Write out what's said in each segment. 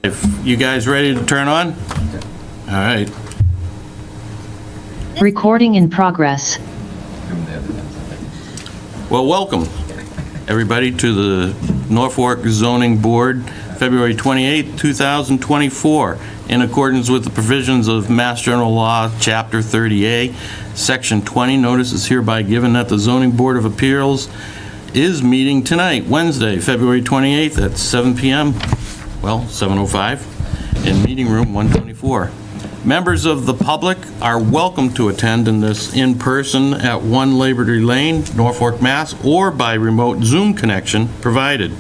If you guys ready to turn on? All right. Recording in progress. Well, welcome, everybody, to the Norfolk Zoning Board, February 28, 2024. In accordance with the provisions of Mass General Law, Chapter 30A, Section 20, notice is hereby given that the Zoning Board of Appeals is meeting tonight, Wednesday, February 28th at 7 p.m., well, 7:05, in Meeting Room 124. Members of the public are welcome to attend in person at 1 Liberty Lane, Norfolk, Mass., or by remote Zoom connection provided.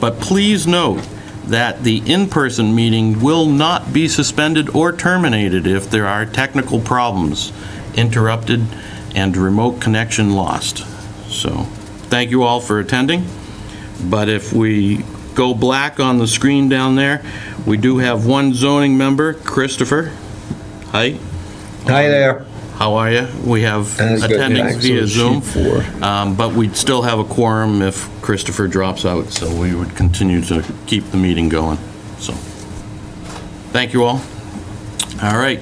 But please note that the in-person meeting will not be suspended or terminated if there are technical problems, interrupted, and remote connection lost. So, thank you all for attending. But if we go black on the screen down there, we do have one zoning member, Christopher. Hi. Hi there. How are you? We have That's good, attending yeah. via Zoom, Sheet 4. but we'd still have a quorum if Christopher drops out, so we would continue to keep the meeting going. So, thank you all. All right,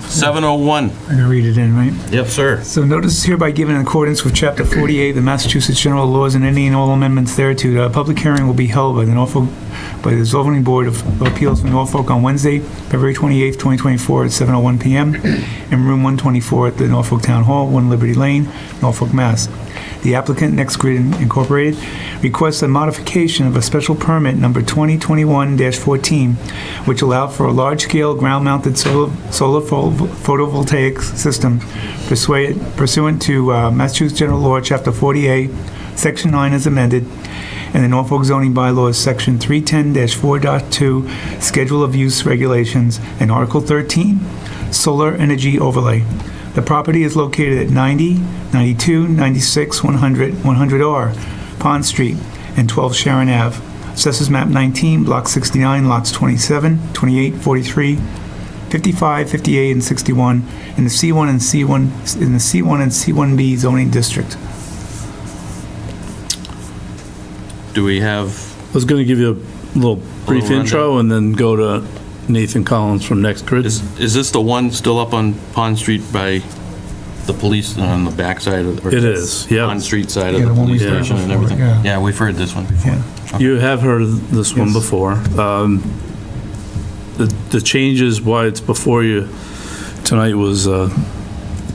7:01. I'm gonna read it in, right? Yep, sir. So notice is hereby given in accordance with Chapter 48 of the Massachusetts General Laws and any and all amendments thereto. A public hearing will be held by the Zoning Board of Appeals for Norfolk on Wednesday, February 28th, 2024 at 7:01 p.m. in room 124 at the Norfolk Town Hall, 1 Liberty Lane, Norfolk, Mass. The applicant, Next Grid Incorporated, requests a modification of a special permit number 2021-14, which allowed for a large-scale ground-mounted solar photovoltaic system pursuant to Massachusetts General Law, Chapter 48, Section 9 as amended, and the Norfolk zoning bylaws, Section 310-4.2, Schedule of Use Regulations, and Article 13, Solar Energy Overlay. The property is located at 90, 92, 96, 100, 100R, Pond Street, and 12 Sharon Ave. Assessors Map 19, Block 69, Lots 27, 28, 43, 55, 58, and 61 in the C1 and C1B zoning district. Do we have, I was going to give you a little brief rundown. intro and then go to Nathan Collins from Next Grid. is this the one still up on Pond Street by the police, on the backside of? It is, yeah. Pond Street side of Yeah, the the one we police heard station and before, everything? yeah. Yeah, we've heard this one before. Yeah. You have heard of this one Yes. before. The changes why it's before you tonight was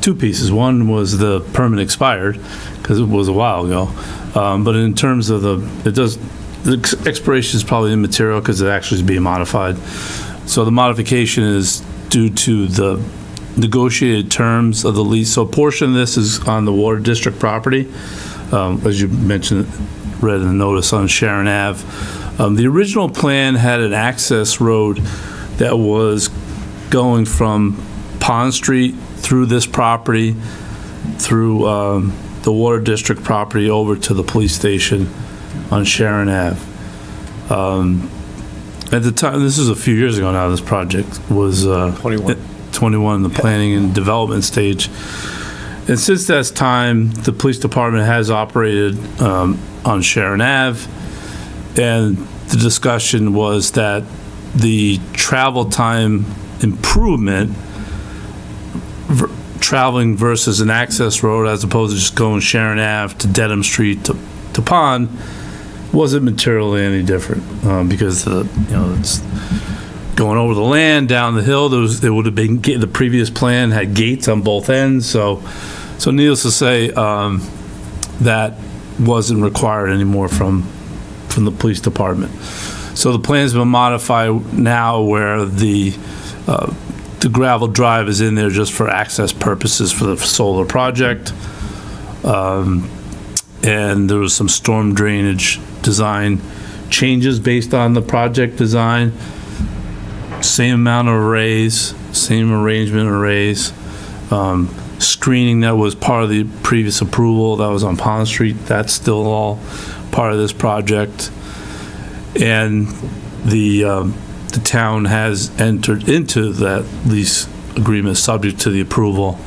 two pieces. One was the permit expired because it was a while ago. But in terms of the expiration is probably immaterial because it actually is being modified. So the modification is due to the negotiated terms of the lease. So a portion of this is on the Water District property, as you mentioned, read in the notice on Sharon Ave. The original plan had an access road that was going from Pond Street through this property, through the Water District property over to the police station on Sharon Ave. At the time, this is a few years ago now, this project was 21 in the planning and development stage. And since that time, the police department has operated on Sharon Ave, and the discussion was that the travel time improvement, traveling versus an access road as opposed to just going Sharon Ave to Dedham Street to Pond, wasn't materially any different because it's going over the land, down the hill. There would have been, the previous plan had gates on both ends, so needless to say, that wasn't required anymore from the police department. So the plan's been modified now where the gravel drive is in there just for access purposes for the solar project. And there was some storm drainage design changes based on the project design. Same amount of arrays, same arrangement of arrays. Screening that was part of the previous approval that was on Pond Street, that's still all part of this project. And the town has entered into that lease agreement subject to the approval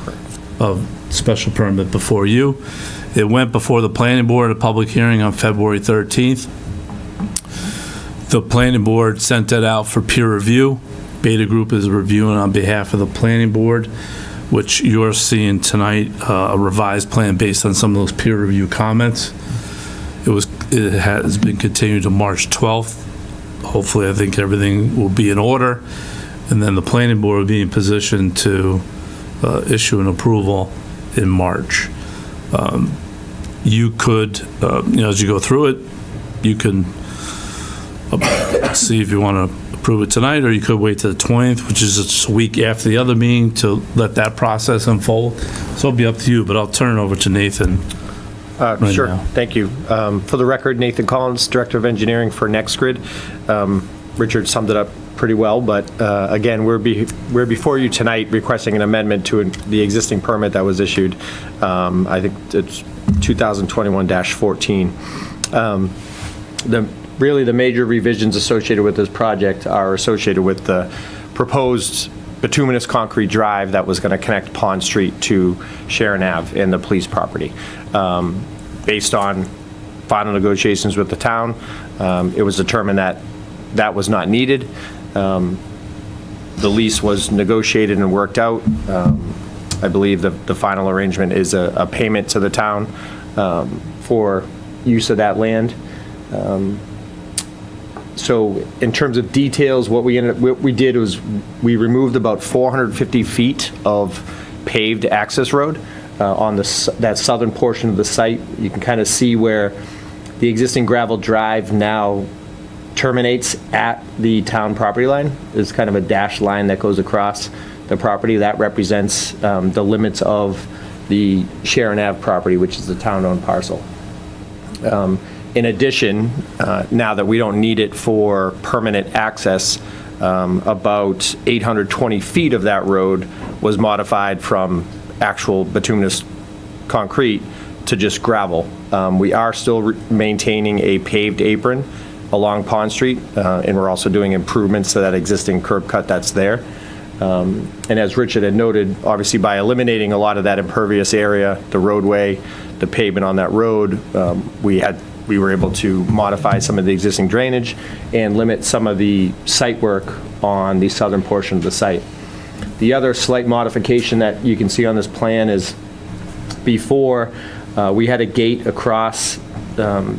of special permit before you. It went before the planning board at a public hearing on February 13th. The planning board sent that out for peer review. Beta Group is reviewing on behalf of the planning board, which you're seeing tonight, a revised plan based on some of those peer review comments. It has been continued to March 12th. Hopefully, I think everything will be in order, and then the planning board will be in position to issue an approval in March. You could, as you go through it, you can see if you want to approve it tonight, or you could wait till the 20th, which is just a week after the other meeting, to let that process unfold. So it'll be up to you, but I'll turn it over to Nathan. Right Sure, now. thank you. For the record, Nathan Collins, Director of Engineering for NextGrid. Richard summed it up pretty well, but again, we're before you tonight requesting an amendment to the existing permit that was issued. I think it's 2021-14. Really, the major revisions associated with this project are associated with the proposed bituminous concrete drive that was going to connect Pond Street to Sharon Ave and the police property. Based on final negotiations with the town, it was determined that that was not needed. The lease was negotiated and worked out. I believe the final arrangement is a payment to the town for use of that land. So in terms of details, what we did was we removed about 450 feet of paved access road on that southern portion of the site. You can kind of see where the existing gravel drive now terminates at the town property line. There's kind of a dashed line that goes across the property. That represents the limits of the Sharon Ave property, which is the town-owned parcel. In addition, now that we don't need it for permanent access, about 820 feet of that road was modified from actual bituminous concrete to just gravel. We are still maintaining a paved apron along Pond Street, and we're also doing improvements to that existing curb cut that's there. And as Richard had noted, obviously by eliminating a lot of that impervious area, the roadway, the pavement on that road, we were able to modify some of the existing drainage and limit some of the site work on the southern portion of the site. The other slight modification that you can see on this plan is before we had a gate across the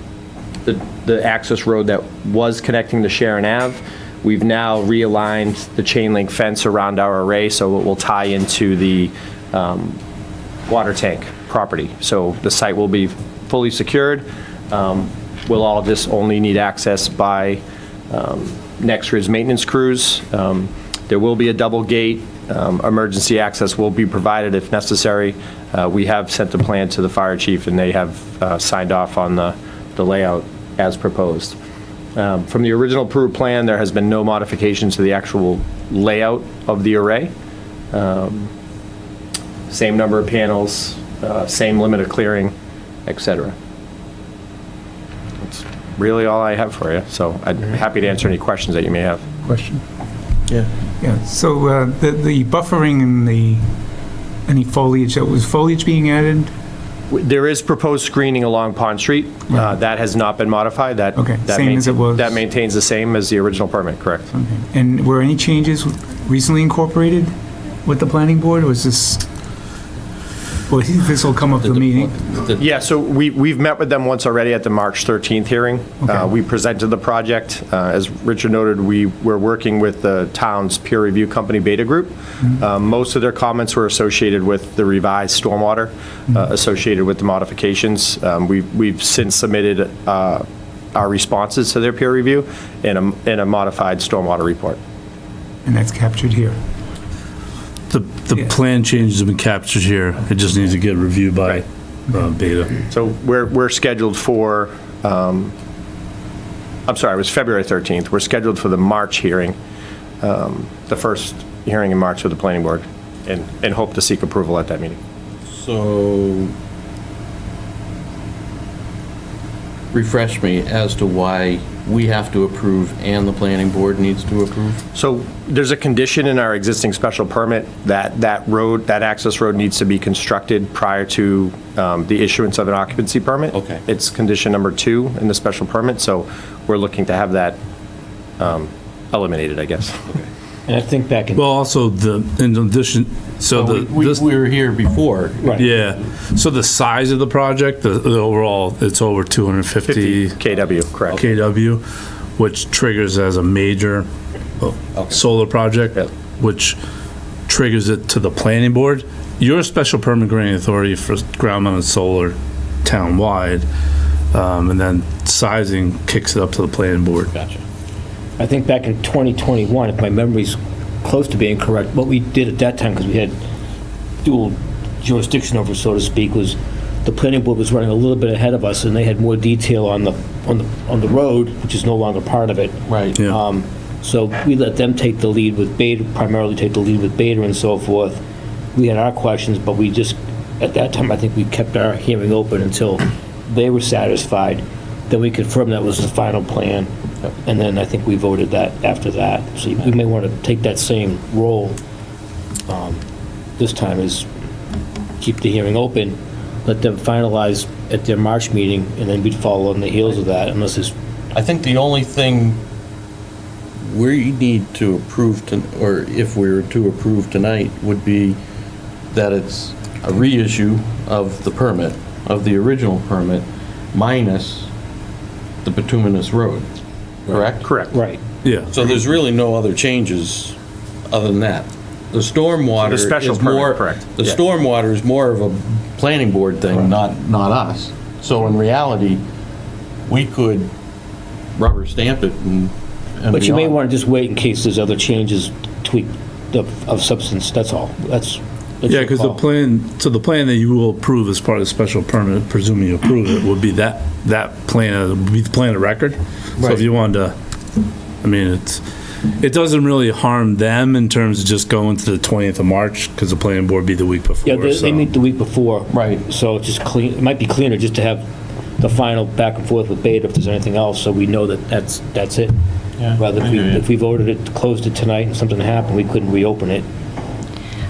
access road that was connecting to Sharon Ave. We've now realigned the chain link fence around our array so it will tie into the water tank property. So the site will be fully secured. We'll all just only need access by NextGrid's maintenance crews. There will be a double gate. Emergency access will be provided if necessary. We have sent the plan to the fire chief and they have signed off on the layout as proposed. From the original approved plan, there has been no modification to the actual layout of the array. Same number of panels, same limit of clearing, etc. That's really all I have for you. So I'd be happy to answer any questions that you may have. Question? Yeah. Yeah, so the buffering and any foliage, was foliage being added? There is proposed screening along Pond Street. That has not been modified. Okay, same as it was. That maintains the same as the original permit, correct? Okay. And were any changes recently incorporated with the planning board, or was this, well, this will come up to the meeting? Yeah, so we've met with them once already at the March 13th hearing. Okay. We presented the project. As Richard noted, we were working with the town's peer review company, Beta Group. Most of their comments were associated with the revised stormwater associated with the modifications. We've since submitted our responses to their peer review in a modified stormwater report. And that's captured here. The plan changes have been captured here. It just needs to get reviewed by Beta. So we're scheduled for, I'm sorry, it was February 13th. We're scheduled for the March hearing, the first hearing in March with the planning board, and hope to seek approval at that meeting. So, refresh me as to why we have to approve and the planning board needs to approve? So there's a condition in our existing special permit that that access road needs to be constructed prior to the issuance of an occupancy permit. Okay. It's condition number 2 in the special permit, so we're looking to have that eliminated, I guess. And I think back in, Well, also in addition, so We were here before. right. yeah, so the size of the project, the overall, it's over 250 KW, correct. KW, which triggers as a major solar project, Yep. which triggers it to the planning board. You're a special permit granting authority for ground mounted solar town-wide, and then sizing kicks it up to the planning board. Gotcha. I think back in 2021, if my memory's close to being correct, what we did at that time, because we had dual jurisdiction over, so to speak, was the planning board was running a little bit ahead of us, and they had more detail on the road, which is no longer part of it. Right. Yeah. So we let them take the lead with Beta, primarily take the lead with Beta and so forth. We had our questions, but we just, at that time, I think we kept our hearing open until they were satisfied. Then we confirmed that was the final plan, and then I think we voted that after that. So we may want to take that same role this time, is keep the hearing open, let them finalize at their March meeting, and then we'd follow on the heels of that, unless it's, I think the only thing we need to approve, or if we were to approve tonight, would be that it's a reissue of the permit, of the original permit, minus the bituminous road, correct? Correct. right. Yeah. So there's really no other changes other than that. The stormwater The special is permit, more. correct. The Yeah. stormwater is more of a planning board thing, not us. So in reality, we could rubber stamp it and But you may beyond. want to just wait in case there's other changes, tweak of substance, that's all. That's Yeah, your because the call. plan, so the plan that you will approve as part of the special permit, presuming you approve it, would be that plan, would be the plan of record. So if Right. you wanted to, I mean, it doesn't really harm them in terms of just going to the 20th of March, because the planning board would be the week before. Yeah, they so- meet the week before. Right. So it's just clean, it might be cleaner just to have the final back and forth with Beta if there's anything else, so we know that that's it. Yeah, Rather, I hear you. if we voted it, closed it tonight and something happened, we couldn't reopen it.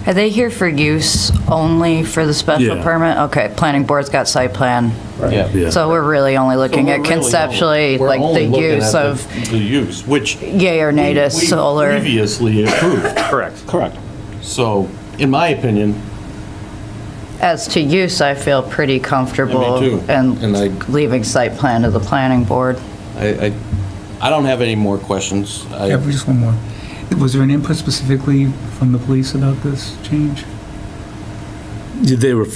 Are they here for use only for the special Yeah. permit? Okay, planning board's got site plan. Yeah. Yeah. So we're really only looking at conceptually, like the use of The use, which. yay or nay to we solar. Previously approved. Correct. Correct. So, in my opinion, As to use, I feel pretty comfortable too. And I- leaving site plan to the planning board. I don't have any more questions. Yeah, but just one more. Was there an input specifically from the police about this change? They were,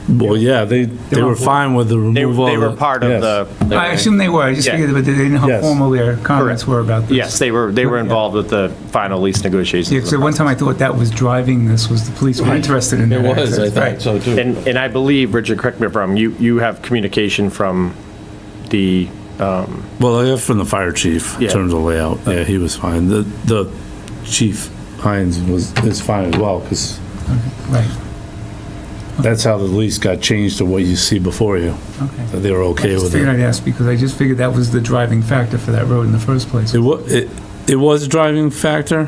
well, yeah, they were were fine with the They removal. they were of part yes. of the, I assume they were, I just Yeah. figured, but they didn't know how Yes. formal their comments Correct. were about this. yes, they were involved with the final lease negotiations. Yeah, so one time I thought that was driving this, was the police were interested in It that. was, I access. thought Right. so too. And I believe, Richard, correct me if I'm wrong, you have communication from the, Well, I got from the fire chief in Yeah. terms of layout. Yeah, he was fine. The chief Hines is fine as well, because Right, that's how the lease got changed to what you see before you. okay. That they were I okay just with figured it. I'd ask because I just figured that was the driving factor for that road in the first place. It was a driving factor.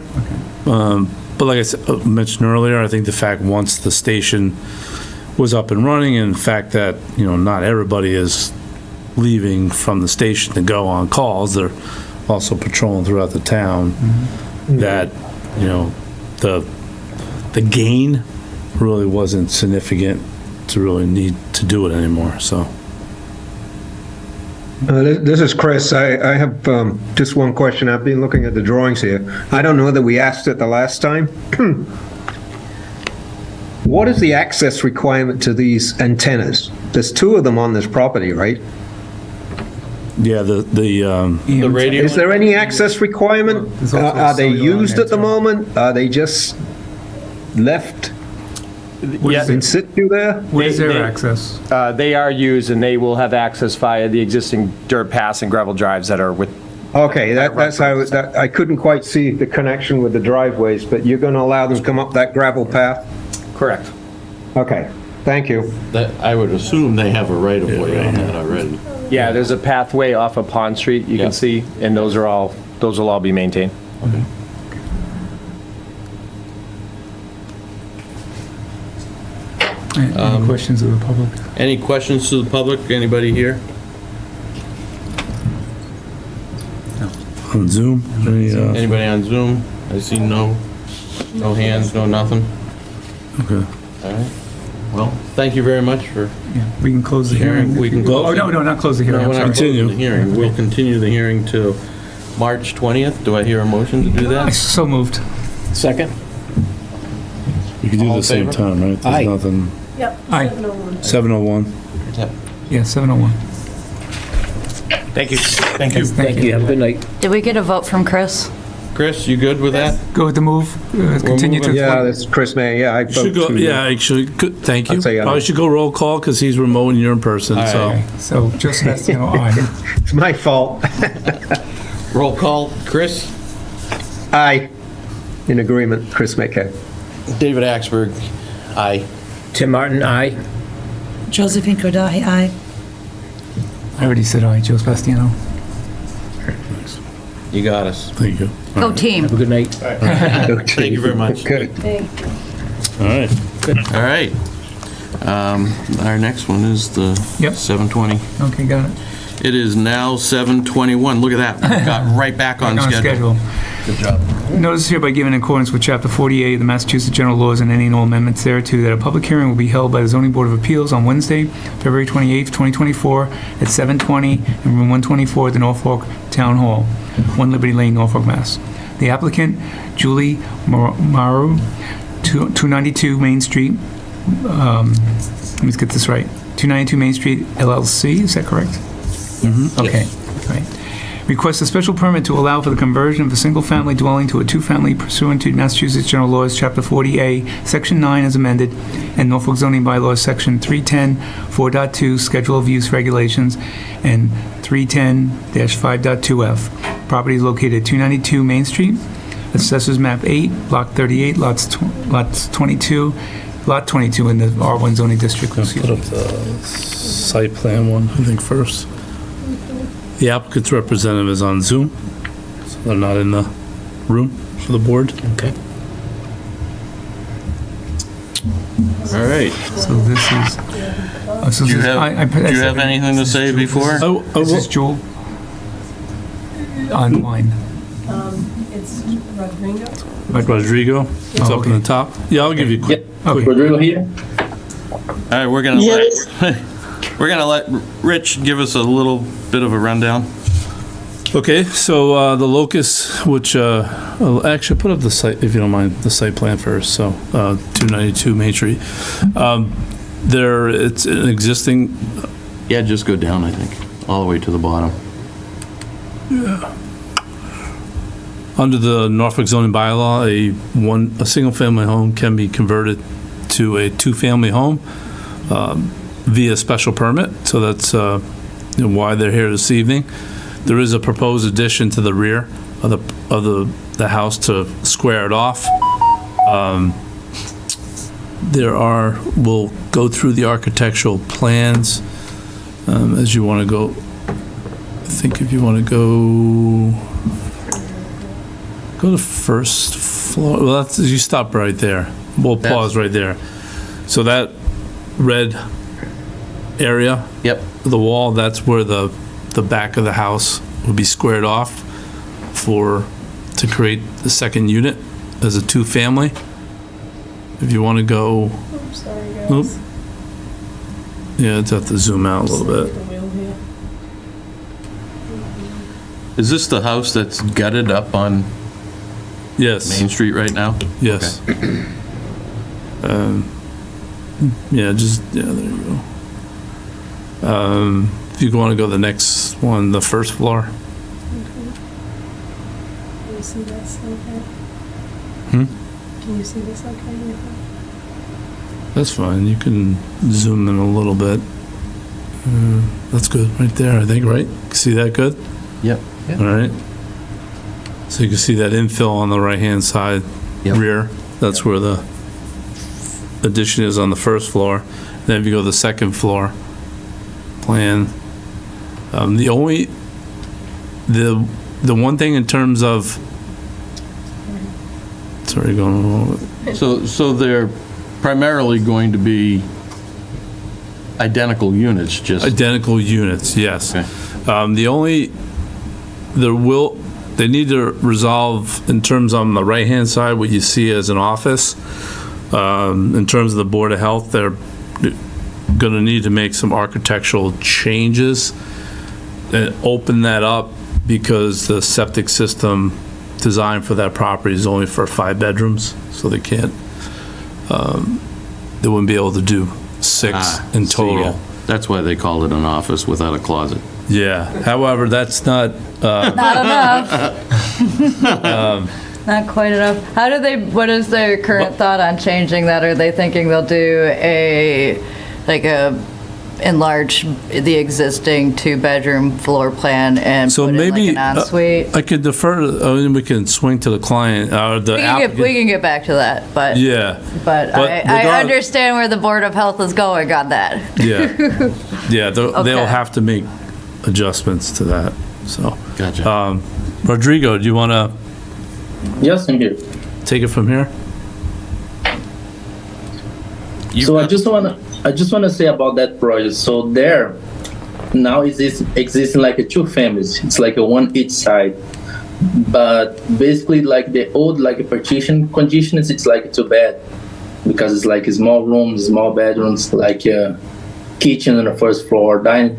But like I mentioned earlier, I think the fact once the station was up and running, and the fact that, not everybody is leaving from the station to go on calls, they're also patrolling throughout the town, that, the gain really wasn't significant to really need to do it anymore, so. This is Chris. I have just one question. I've been looking at the drawings here. I don't know that we asked it the last time. What is the access requirement to these antennas? There's two of them on this property, right? Yeah, the The radio. Is there any access requirement? There's also a Are they cellular used at the antenna. moment? Are they just left yeah, in situ there? What is They- their they- access? they are used and they will have access via the existing dirt paths and gravel drives that are with, Okay, that's how, I couldn't quite see the connection with the driveways, but you're going to allow them to come up that gravel path? correct. Okay, thank you. That, I would assume they have a right of way on that already. Yeah, there's a pathway off of Pond Street you Yeah. can see, and those will all be maintained. Any questions of the public? Any questions to the public? Anybody here? On Zoom? Anybody on Zoom? I see no hands, no nothing. Okay. All right. Well, thank you very much for Yeah, we can close the hearing. We can Oh, no, not close the hearing. No, I'm we're sorry. not closing Continue. the hearing. We'll continue the hearing to March 20th. Do I hear a motion to do that? So moved. Second? You can do All it in at the same favor? time, right? Aye. There's nothing, Yep. Aye. 701. 7:01. Yeah, 7:01. Thank you. Thank you. Thank you, have a good night. Did we get a vote from Chris? Chris, you good with that? Go with the move, continue to. moving. Yeah, that's Chris May, yeah, I You should vote go, to. yeah, actually, good, thank you. I'd say aye. Probably should go roll call because he's remote and you're in person, Aye. so. Okay, so Joe Sebastiano, aye. It's my fault. Roll call. Chris? Aye. In agreement, Chris May, okay. David Axberg, aye. Tim Martin, aye. Josephine Kordahi, aye. I already said aye, Joe Sebastiano. You got us. Thank you. Go team. Have a good night. Thank you very much. Good. All right. All right. Our next one is the Yep. 7:20. Okay, got it. It is now 7:21. Look at that. We got right back on schedule. Good job. Notice hereby given in accordance with Chapter 48 of the Massachusetts General Laws and any and all amendments thereto, that a public hearing will be held by the Zoning Board of Appeals on Wednesday, February 28th, 2024, at 7:20 in Room 124 at the Norfolk Town Hall, 1 Liberty Lane, Norfolk, Mass. The applicant, Julie Maru, 292 Main Street, let me get this right, 292 Main Street LLC, is that correct? Okay, right. Requests a special permit to allow for the conversion of a single-family dwelling to a two-family pursuant to Massachusetts General Laws, Chapter 40A, Section 9 as amended, and Norfolk zoning bylaws, Section 310, 4.2, Schedule of Use Regulations, and 310-5.2F. Property is located at 292 Main Street, Assessors Map 8, Block 38, Lot 22 in the R1 zoning district. Let's put up the site plan one, I think, first. The applicant's representative is on Zoom, so they're not in the room for the board. Okay. All right. So this is... Do you have anything to say before? This is Jewel online. It's Rodrigo. Rodrigo, it's Oh, up in the top. Yeah, I'll give you a quick. Okay. Rodrigo here? All right, we're gonna let Rich give us a little bit of a rundown. Okay, so the locus, which, I'll actually put up the site, if you don't mind, the site plan first, so 292 Main Street. There, it's an existing, Yeah, just go down, I think, all the way to the bottom. under the Norfolk zoning bylaw, a single-family home can be converted to a two-family home via special permit, so that's why they're here this evening. There is a proposed addition to the rear of the house to square it off. We'll go through the architectural plans as you want to go. I think if you want to go to first floor, well, you stop right there. We'll pause right there. So that red area, Yep. the wall, that's where the back of the house would be squared off to create the second unit as a two-family. If you want to go, I'm sorry, guys. oop. Yeah, it's have to zoom out a little bit. The wheel here. Is this the house that's gutted up on Yes, Main Street right now? yes. Yeah, there you go. If you want to go to the next one, the first floor. Can you see this okay? Hmm? Can you see this okay? That's fine. You can zoom in a little bit. That's good right there, I think, right? See that good? Yep. All right. So you can see that infill on the right-hand side, Yep. rear. That's where the addition is on the first floor. Then if you go to the second floor plan, the one thing in terms of, sorry, going on a little bit. So they're primarily going to be identical units, just... Identical units, yes. Okay. they need to resolve in terms on the right-hand side, what you see as an office. In terms of the Board of Health, they're gonna need to make some architectural changes and open that up because the septic system designed for that property is only for 5 bedrooms, so they can't, they wouldn't be able to do 6 in total. That's why they called it an office without a closet. Yeah, however, that's not, Not enough. Not quite enough. How do they, what is their current thought on changing that? Are they thinking they'll do enlarge the existing 2-bedroom floor plan and so put in like maybe, an ensuite? I could defer, we can swing to the client, or the applicant. We can get back to that, but. Yeah. But I regard- understand where the Board of Health is going on that. Yeah, yeah, they'll Okay. have to make adjustments to that, so. Gotcha. Rodrigo, do you want to Yes, I'm here. take it from here? So I just wanna say about that project. So there, now is existing like a 2 families. It's like a 1 each side. But basically, like the old like a partition conditions, it's like a 2-bed because it's like a small rooms, small bedrooms, like a kitchen on the first floor, dining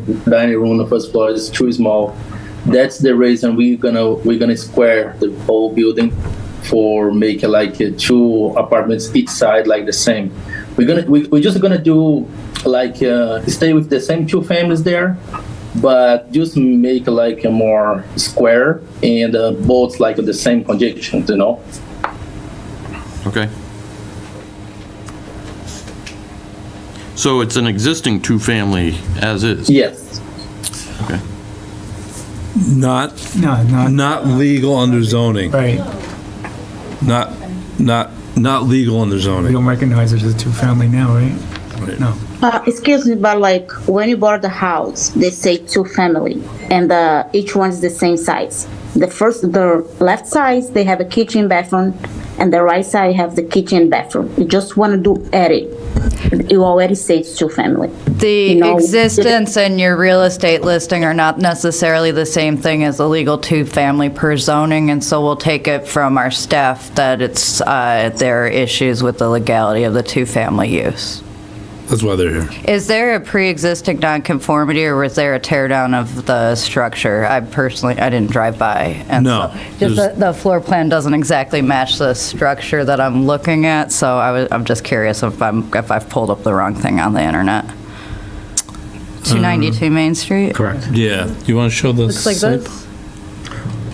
room on the first floor is too small. That's the reason we're gonna square the whole building for make it like 2 apartments each side like the same. We're just gonna do like stay with the same 2 families there, but just make like a more square and both like the same conditions, you know. Okay. So it's an existing 2-family as is? Yes. Okay. No, Not legal under zoning, right. not legal under We zoning. don't recognize it as a 2-family now, right? Right. No. Excuse me, but like when you bought the house, they say 2-family, and each one is the same size. The left side, they have a kitchen, bathroom, and the right side have the kitchen and bathroom. You just want to do edit. You already say it's 2-family. The existence and your real estate listing are not necessarily the same thing as a legal 2-family per zoning, and so we'll take it from our staff that it's, there are issues with the legality of the 2-family use. That's why they're here. Is there a pre-existing nonconformity, or was there a tear down of the structure? I didn't drive by. And No, so just there's- the floor plan doesn't exactly match the structure that I'm looking at, so I'm just curious if I've pulled up the wrong thing on the internet. 292 Main Street? Correct. Yeah, you want to show the Looks like site? this?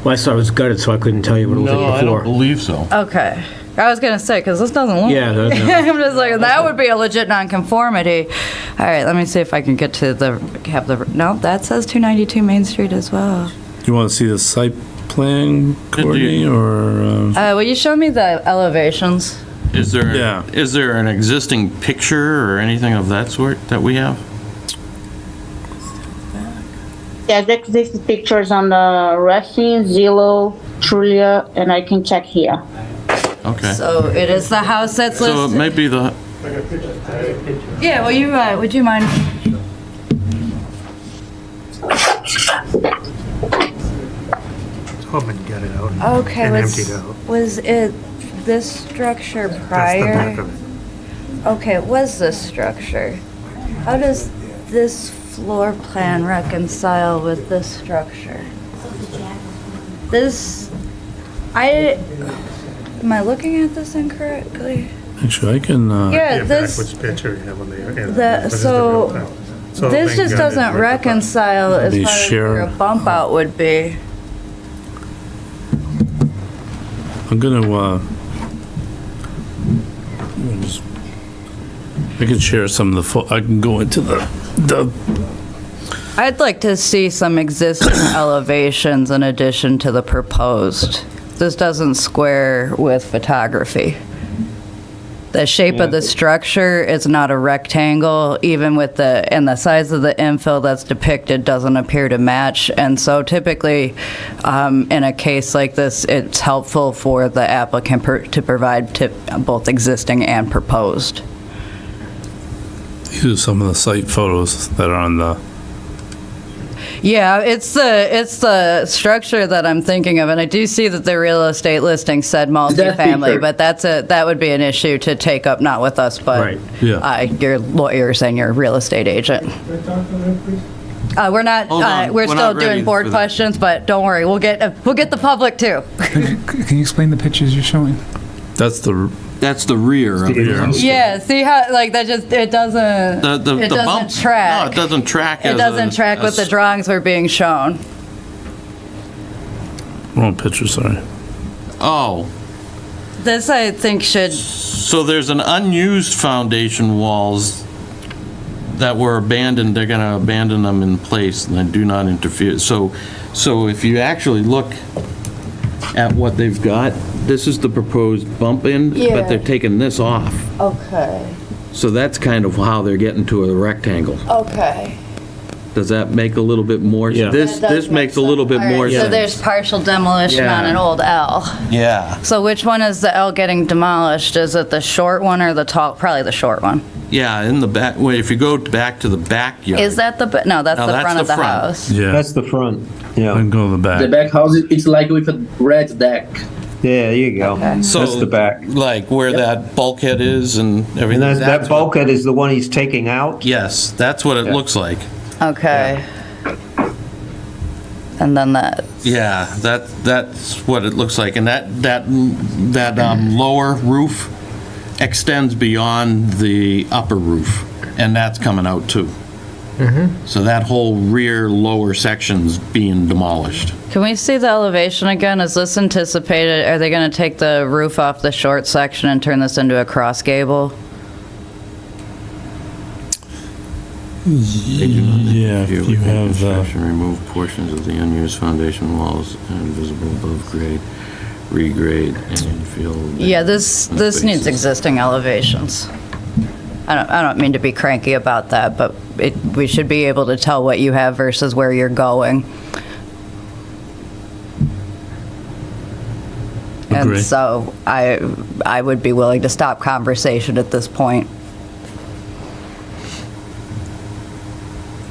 Well, I saw it was gutted, so I couldn't tell you what it was No, like I don't before. believe so. Okay. I was gonna say, because this doesn't look. Yeah, no. I'm just like, that would be a legit nonconformity. All right, let me see if I can get to no, that says 292 Main Street as well. You want to see the site plan, Courtney, or? Will you show me the elevations? Is Yeah. there an existing picture or anything of that sort that we have? Yeah, there's pictures on the Rushing, Zillow, Trulia, and I can check here. Okay. So it is the house that's So it listed? might be the, Yeah, well, would you mind? Hoping to get it out. Okay, And emptied out. was it this structure That's the prior? back of it. Okay, it was this structure. How does this floor plan reconcile with this structure? Am I looking at this incorrectly? Actually, I can, Yeah, Yeah, this, backwards picture you have on there. Yeah, the- this is the so real town. So this they just gutted doesn't right apart. reconcile as Maybe far as share- where a bump out would be. I'm gonna, I can share some of the, I can go into the I'd like to see some existing elevations in addition to the proposed. This doesn't square with photography. The shape of the structure is not a rectangle, even with and the size of the infill that's depicted doesn't appear to match. And so typically, in a case like this, it's helpful for the applicant to provide both existing and proposed. These are some of the site photos that are on the, Yeah, it's the structure that I'm thinking of, and I do see that the real estate listing said multifamily, picture. but that would be an issue to take up, not with us, but Right. Yeah. your lawyers and your real estate agent. We're not, Hold on, we're we're still not ready doing board for that. questions, but don't worry, we'll get the public too. Can you explain the pictures you're showing? That's the That's the rear of it. Yeah, see how, like, that just, it doesn't, The it bump- doesn't track. No, it doesn't track. It as doesn't track with the drawings we're being shown. wrong picture, sorry. Oh, This, I think, should, so there's an unused foundation walls that were abandoned. They're going to abandon them in place and then do not interfere. So if you actually look at what they've got, this is the proposed bump in, Yeah. but they're taking this off. okay, So that's kind of how they're getting to a rectangle. okay. Does that make a little bit more? Yeah. This That does this makes a make little bit sense. All more right, sense. So there's partial demolition Yeah. on an old L. Yeah. So which one is the L getting demolished? Is it the short one or the tall? Probably the short one. Yeah, in the back, well, if you go back to the backyard. Is that the, no, that's No, the that's front the of the front. house. Yeah, That's the front, I yeah. can go to the The back. back house, it's like with a red deck. Yeah, there you go. Okay. So, That's the back. Like where that bulkhead is and everything. And that That's what- bulkhead is the one he's taking out? Yes, that's what it looks like. Okay. And then that, Yeah, that's what it looks like. And that lower roof extends beyond the upper roof, and that's coming out too. So that whole rear lower section's being demolished. can we see the elevation again? Is this anticipated, are they going to take the roof off the short section and turn this into a cross gable? Yeah, if you have, Construction, remove portions of the unused foundation walls and visible above grade, regrade, and infill. Yeah, this needs existing elevations. I don't mean to be cranky about that, but we should be able to tell what you have versus where you're going. And Agree. so I would be willing to stop conversation at this point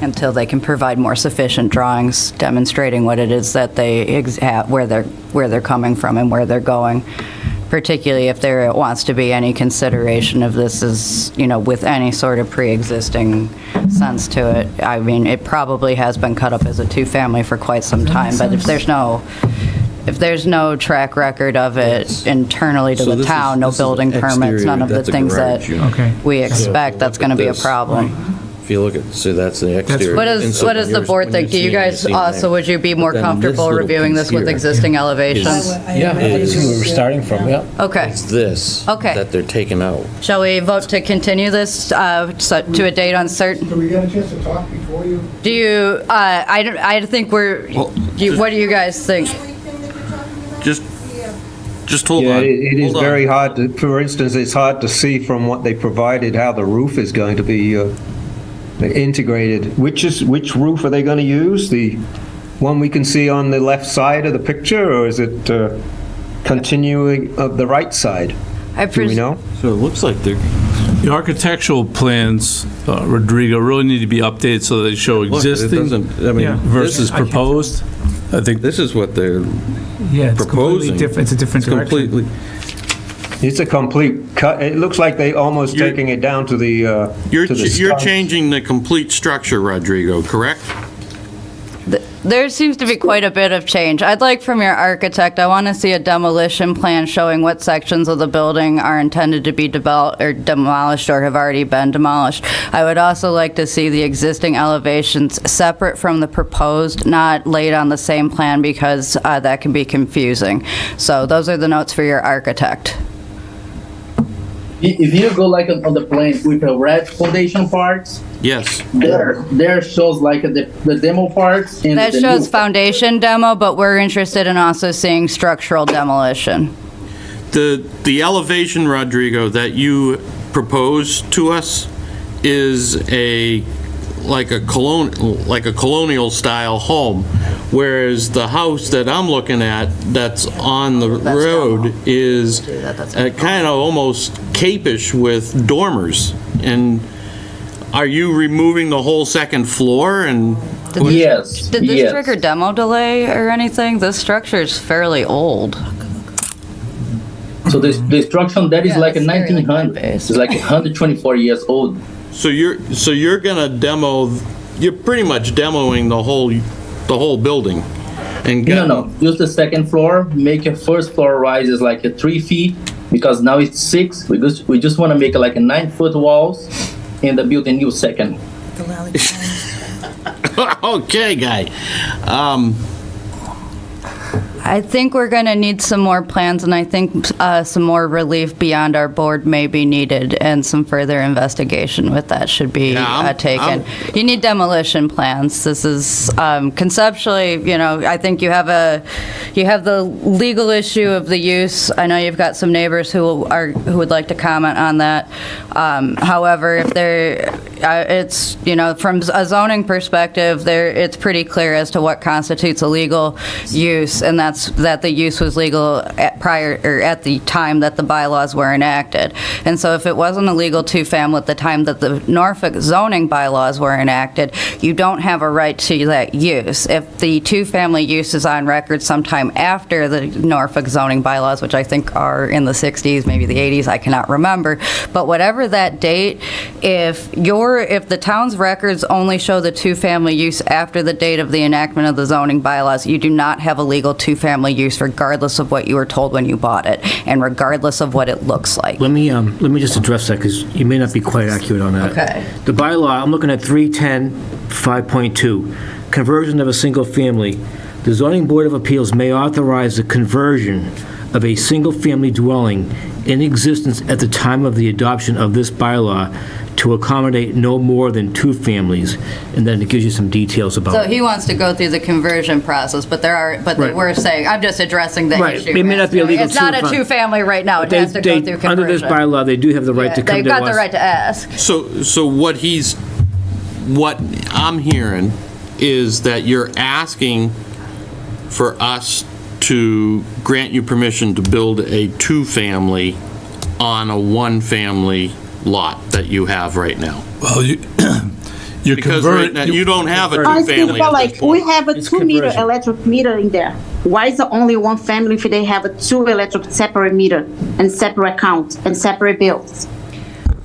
until they can provide more sufficient drawings demonstrating what it is that they have, where they're coming from and where they're going, particularly if there wants to be any consideration of this as, with any sort of pre-existing sense to it. I mean, it probably has been cut up as a two-family for quite some time, but if there's no track record of it internally to So the this is- town, no this is building permits, exterior, none of the that's a things that garage unit. Okay. we expect, that's going to be a problem. If you look at, see, that's the exterior. What And does so what does the yours- board when think? Do you're you seeing it, guys you're seeing also, that. would you be more But then this comfortable little reviewing piece this with here existing elevations? Yeah, that's where we were starting from, yeah. Okay. It's this. Okay. That they're taking out. Shall we vote to continue this to a date uncertain? Do we get a chance to talk before you? Do you, I think Well, what do you guys think? Just hold Yeah, on. it is Hold on. very hard to, for instance, it's hard to see from what they provided how the roof is going to be integrated. Which roof are they going to use? The one we can see on the left side of the picture, or is it continuing of the right side? Do we know? So it looks like they're, the architectural plans, Rodrigo, really need to be updated so they show look, it existing doesn't, I mean, Yeah. versus proposed. I think this is what they're Yeah, it's completely proposing. different, it's a different It's direction. completely, It's a complete cut. It looks like they almost You're- taking it down to the you're to the you're studs. changing the complete structure, Rodrigo, correct? There seems to be quite a bit of change. I'd like from your architect, I want to see a demolition plan showing what sections of the building are intended to be demolished or have already been demolished. I would also like to see the existing elevations separate from the proposed, not laid on the same plan because that can be confusing. So those are the notes for your architect. If you go like on the plan with the red foundation parts, Yes. there shows like the demo parts and That the shows new- foundation demo, but we're interested in also seeing structural demolition. The elevation, Rodrigo, that you proposed to us is like a colonial style home, whereas the house that I'm looking at that's on the road is kind of almost capish with dormers. And Are you removing the whole second floor and? Yes, Did this yes. trigger demo delay or anything? This structure is fairly old. So the structure that is Yeah, like a it's very, like, 1900. web-based. It's like 124 years old. So you're gonna demo, you're pretty much demoing the whole building? And No, just the second floor. Make a first floor rise is like a 3 feet because now it's 6. We just want to make it like a 9-foot walls and build a new second. Okay, guy. I think we're going to need some more plans, and I think some more relief beyond our board may be needed, and some further investigation with that should be taken. You need demolition plans. This is conceptually, I think you have the legal issue of the use. I know you've got some neighbors who would like to comment on that. However, if it's from a zoning perspective, it's pretty clear as to what constitutes a legal use, and that the use was legal at the time that the bylaws were enacted. And so if it wasn't a legal two-family at the time that the Norfolk zoning bylaws were enacted, you don't have a right to that use. If the two-family use is on record sometime after the Norfolk zoning bylaws, which I think are in the 60s, maybe the 80s, I cannot remember, but whatever that date, if the town's records only show the two-family use after the date of the enactment of the zoning bylaws, you do not have a legal two-family use regardless of what you were told when you bought it and regardless of what it looks like. Let me just address that because you may not be quite accurate on that. Okay. The bylaw, I'm looking at 310-5.2, conversion of a single family. The zoning board of appeals may authorize the conversion of a single-family dwelling in existence at the time of the adoption of this bylaw to accommodate no more than 2 families, and then it gives you some details about So it. he wants to go through the conversion process, but Right. we're saying, I'm just addressing the Right. issue. It may not be a legal It's not a two-family. two-family right now, it They- has to go they- through conversion. Under this bylaw, they do have the right to come They've to us. got the right to ask. So what I'm hearing is that you're asking for us to grant you permission to build a two-family on a one-family lot that you have right now. Well, you're Because right now, you don't have a two-family at this we point. have a It's 2-meter conversion. electric meter in there. Why is it only one family if they have a 2 electric separate meter and separate account and separate bills?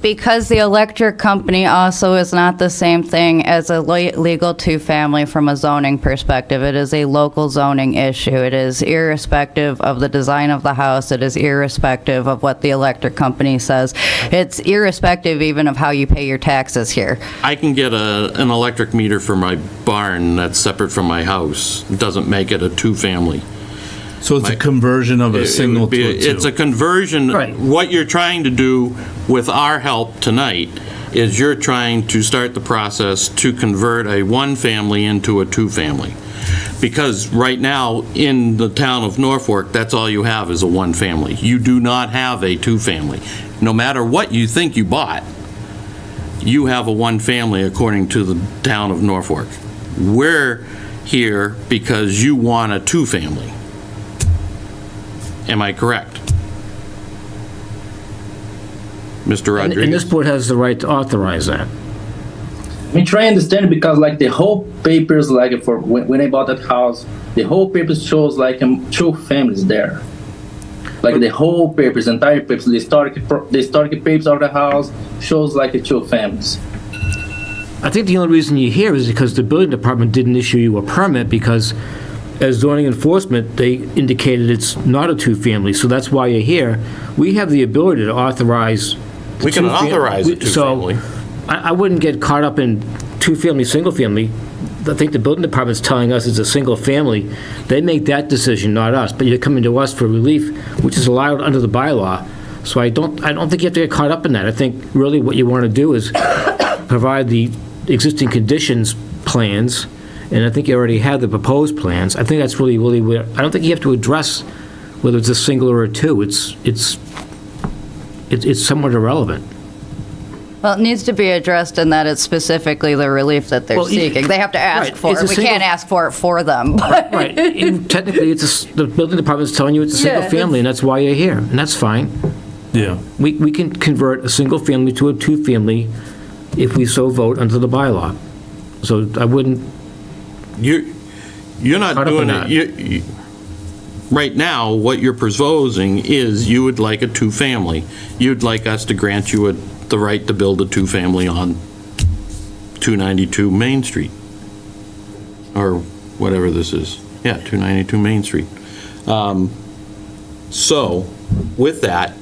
Because the electric company also is not the same thing as a legal two-family from a zoning perspective. It is a local zoning issue. It is irrespective of the design of the house. It is irrespective of what the electric company says. It's irrespective even of how you pay your taxes here. I can get an electric meter for my barn that's separate from my house. It doesn't make it a two-family. So it's a conversion of a single to a two. It's a conversion. Right. What you're trying to do with our help tonight is you're trying to start the process to convert a one-family into a two-family. Because right now, in the town of Norfolk, that's all you have is a one-family. You do not have a two-family. No matter what you think you bought, you have a one-family according to the town of Norfolk. We're here because you want a two-family. Am I correct? Mr. And this Rodriguez? board has the right to authorize that. We try to understand because like the whole papers, like for when I bought that house, the whole papers shows like 2 families there. Like the whole papers, entire papers, the historic papers of the house shows like 2 families. I think the only reason you're here is because the building department didn't issue you a permit because as zoning enforcement, they indicated it's not a two-family, so that's why you're here. We have the ability to authorize. We can authorize a two-family. So I wouldn't get caught up in two-family, single-family. I think the building department's telling us it's a single family. They make that decision, not us, but you're coming to us for relief, which is allowed under the bylaw. So I don't think you have to get caught up in that. I think really what you want to do is provide the existing conditions plans, and I think you already have the proposed plans. I think that's really where, I don't think you have to address whether it's a single or a two. It's somewhat irrelevant. Well, it needs to be addressed in that it's specifically the relief that they're Well, seeking. They have to ask right, for it's it. a We single- can't ask for it for them. but- Right. Technically, the building department's telling you it's a single Yeah, family, and that's why you're here, and that's fine. Yeah. We can convert a single family to a two-family if we so vote under the bylaw. So I wouldn't, You're not Caught up in doing that. it, right now, what you're proposing is you would like a two-family. You'd like us to grant you the right to build a two-family on 292 Main Street, or whatever this is. Yeah, 292 Main Street. So, with that,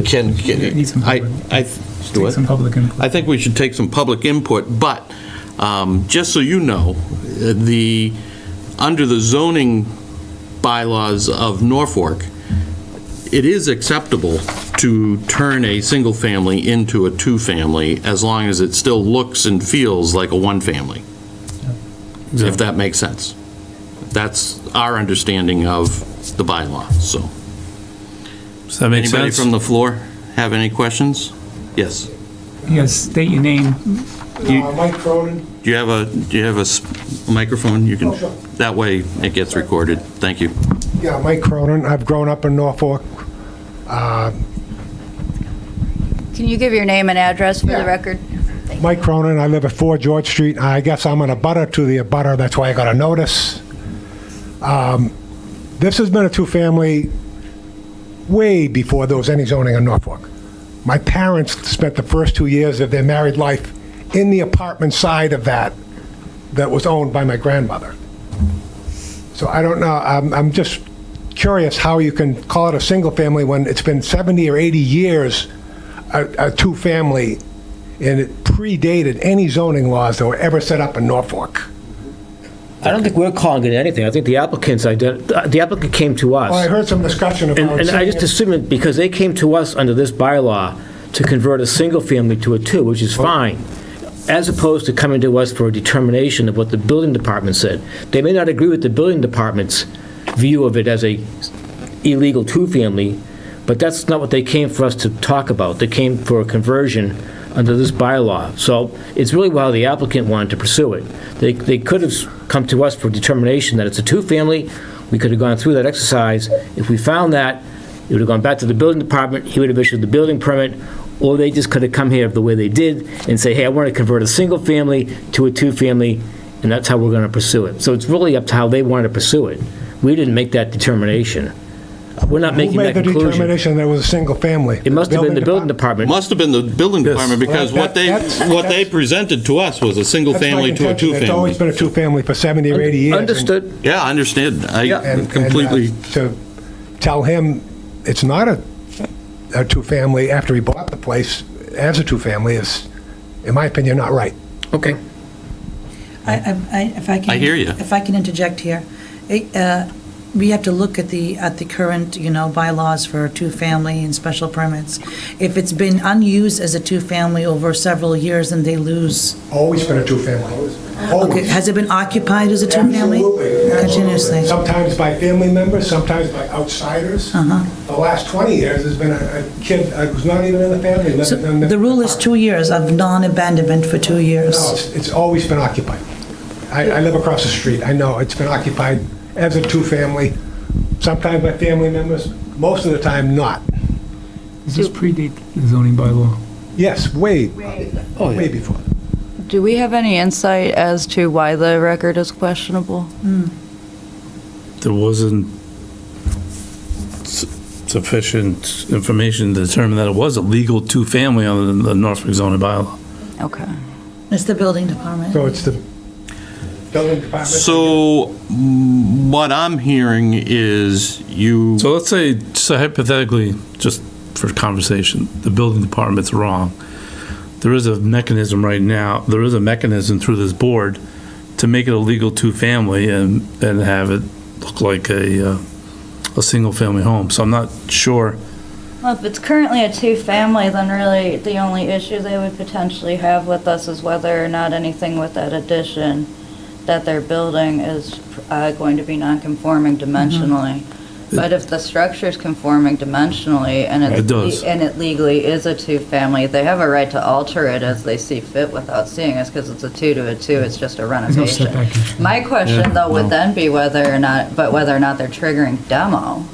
can, Need some I, public- I, do Take it? some public input. I think we should take some public input, but just so you know, under the zoning bylaws of Norfolk, it is acceptable to turn a single-family into a two-family as long as it still looks and feels like a one-family, if that makes sense. That's our understanding of the bylaw, so. Does that make Anybody sense? from the floor have any questions? Yes. Yes, state your name. Mike Cronin. Do you have a microphone? You can, sure. that way it gets recorded. Thank you. Yeah, Mike Cronin. I've grown up in Norfolk. Can you give your name and address for Yeah. the record? Mike Cronin. I live at 4 George Street. I guess I'm an abutter to the abutter. That's why I got a notice. This has been a two-family way before there was any zoning in Norfolk. My parents spent the first 2 years of their married life in the apartment side of that was owned by my grandmother. So I don't know, I'm just curious how you can call it a single family when it's been 70 or 80 years, a two-family, and it predated any zoning laws that were ever set up in Norfolk. I don't think we're calling it anything. I think the applicant came to us. Well, I heard some discussion about. And I just assume it because they came to us under this bylaw to convert a single family to a two, which is fine, as opposed to coming to us for a determination of what the building department said. They may not agree with the building department's view of it as a illegal two-family, but that's not what they came for us to talk about. They came for a conversion under this bylaw. So it's really how the applicant wanted to pursue it. They could have come to us for determination that it's a two-family. We could have gone through that exercise. If we found that, it would have gone back to the building department, he would have issued the building permit, or they just could have come here the way they did and say, hey, I want to convert a single family to a two-family, and that's how we're going to pursue it. So it's really up to how they want to pursue it. We didn't make that determination. We're not making that Who made the conclusion. determination that it was a single family? It must have been the building department. Must have been the building department, because Well, what they that's- presented to us was a single That's my family to a contention. It's always two-family. been a two-family for 70 or 80 years. and- Understood. Yeah, I understand. Yeah. and, Completely. to tell him it's not a two-family after he bought the place as a two-family is, in my opinion, not right. Okay. If I can. I hear you. If I can interject here. We have to look at the current, bylaws for two-family and special permits. If it's been unused as a two-family over several years, then they lose. Always been a two-family. Okay, Always. has it been occupied as a two-family? Absolutely. Continuously? Sometimes by family members, sometimes by outsiders. The last 20 years, there's been a kid who's not even in the family So living in the... the rule is 2 years of non-abandonment for 2 years. No, it's always been occupied. I live across the street. I know it's been occupied as a two-family, sometimes by family members, most of the time not. Does this predate the zoning bylaw? Yes, way Oh, yeah. before. Do we have any insight as to why the record is questionable? There wasn't sufficient information to determine that it was a legal two-family under the Norfolk zoning bylaw. Okay. It's the building department. So it's the building department. So what I'm hearing is you, So let's say, so hypothetically, just for conversation, the building department's wrong. There is a mechanism right now, there is a mechanism through this board to make it a legal two-family and have it look like a single-family home. So I'm not sure. Well, if it's currently a two-family, then really the only issue they would potentially have with us is whether or not anything with that addition that they're building is going to be non-conforming dimensionally. But if the structure's conforming dimensionally and It does. it legally is a two-family, they have a right to alter it as they see fit without seeing us, because it's a 2 to a 2, it's just a There's no renovation. setback issue. My question, though, would then be whether or not they're triggering demo.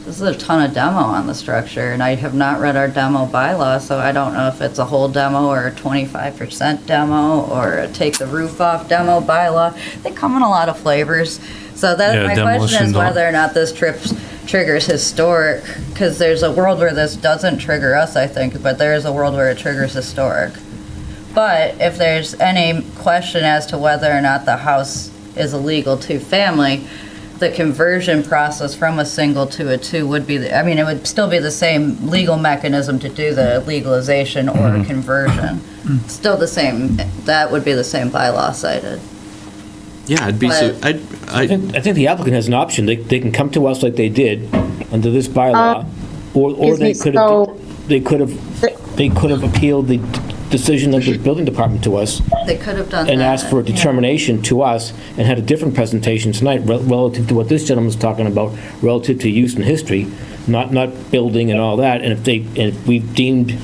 this is a ton of demo on the structure, and I have not read our demo bylaw, so I don't know if it's a whole demo or a 25% demo or a take the roof off demo bylaw. They come in a lot of flavors. So that, Yeah, my question demolition is don't. whether or not this triggers historic, because there's a world where this doesn't trigger us, I think, but there is a world where it triggers historic. But if there's any question as to whether or not the house is a legal two-family, the conversion process from a single to a two would be, I mean, it would still be the same legal mechanism to do the legalization or conversion. Still the same, that would be the same bylaw cited. Yeah, I'd be, But- I think the applicant has an option. They can come to us like they did under this bylaw, or they excuse me, could have appealed the decision of the building department to us They could have done that. and asked for a yeah. determination to us and had a different presentation tonight relative to what this gentleman's talking about, relative to use and history, not building and all that. And if we deemed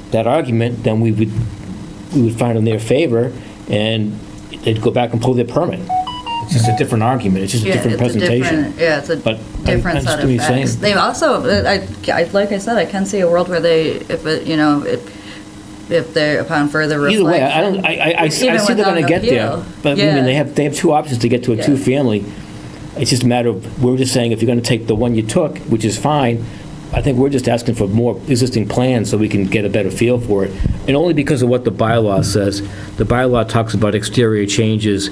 that argument, then we would find in their favor, and they'd go back and pull their permit. It's just a different argument. It's just a Yeah, different it's a presentation. different- Yeah, it's a But I different set understand of what you're facts. saying. They also, like I said, I can see a world where they, if they're upon further Either reflection. way, I see even they're without gonna an get there. appeal. But I Yeah. mean, they have two options to get to a Yeah. two-family. It's just a matter of, we're just saying, if you're gonna take the one you took, which is fine, I think we're just asking for more existing plans so we can get a better feel for it. And only because of what the bylaw says. The bylaw talks about exterior changes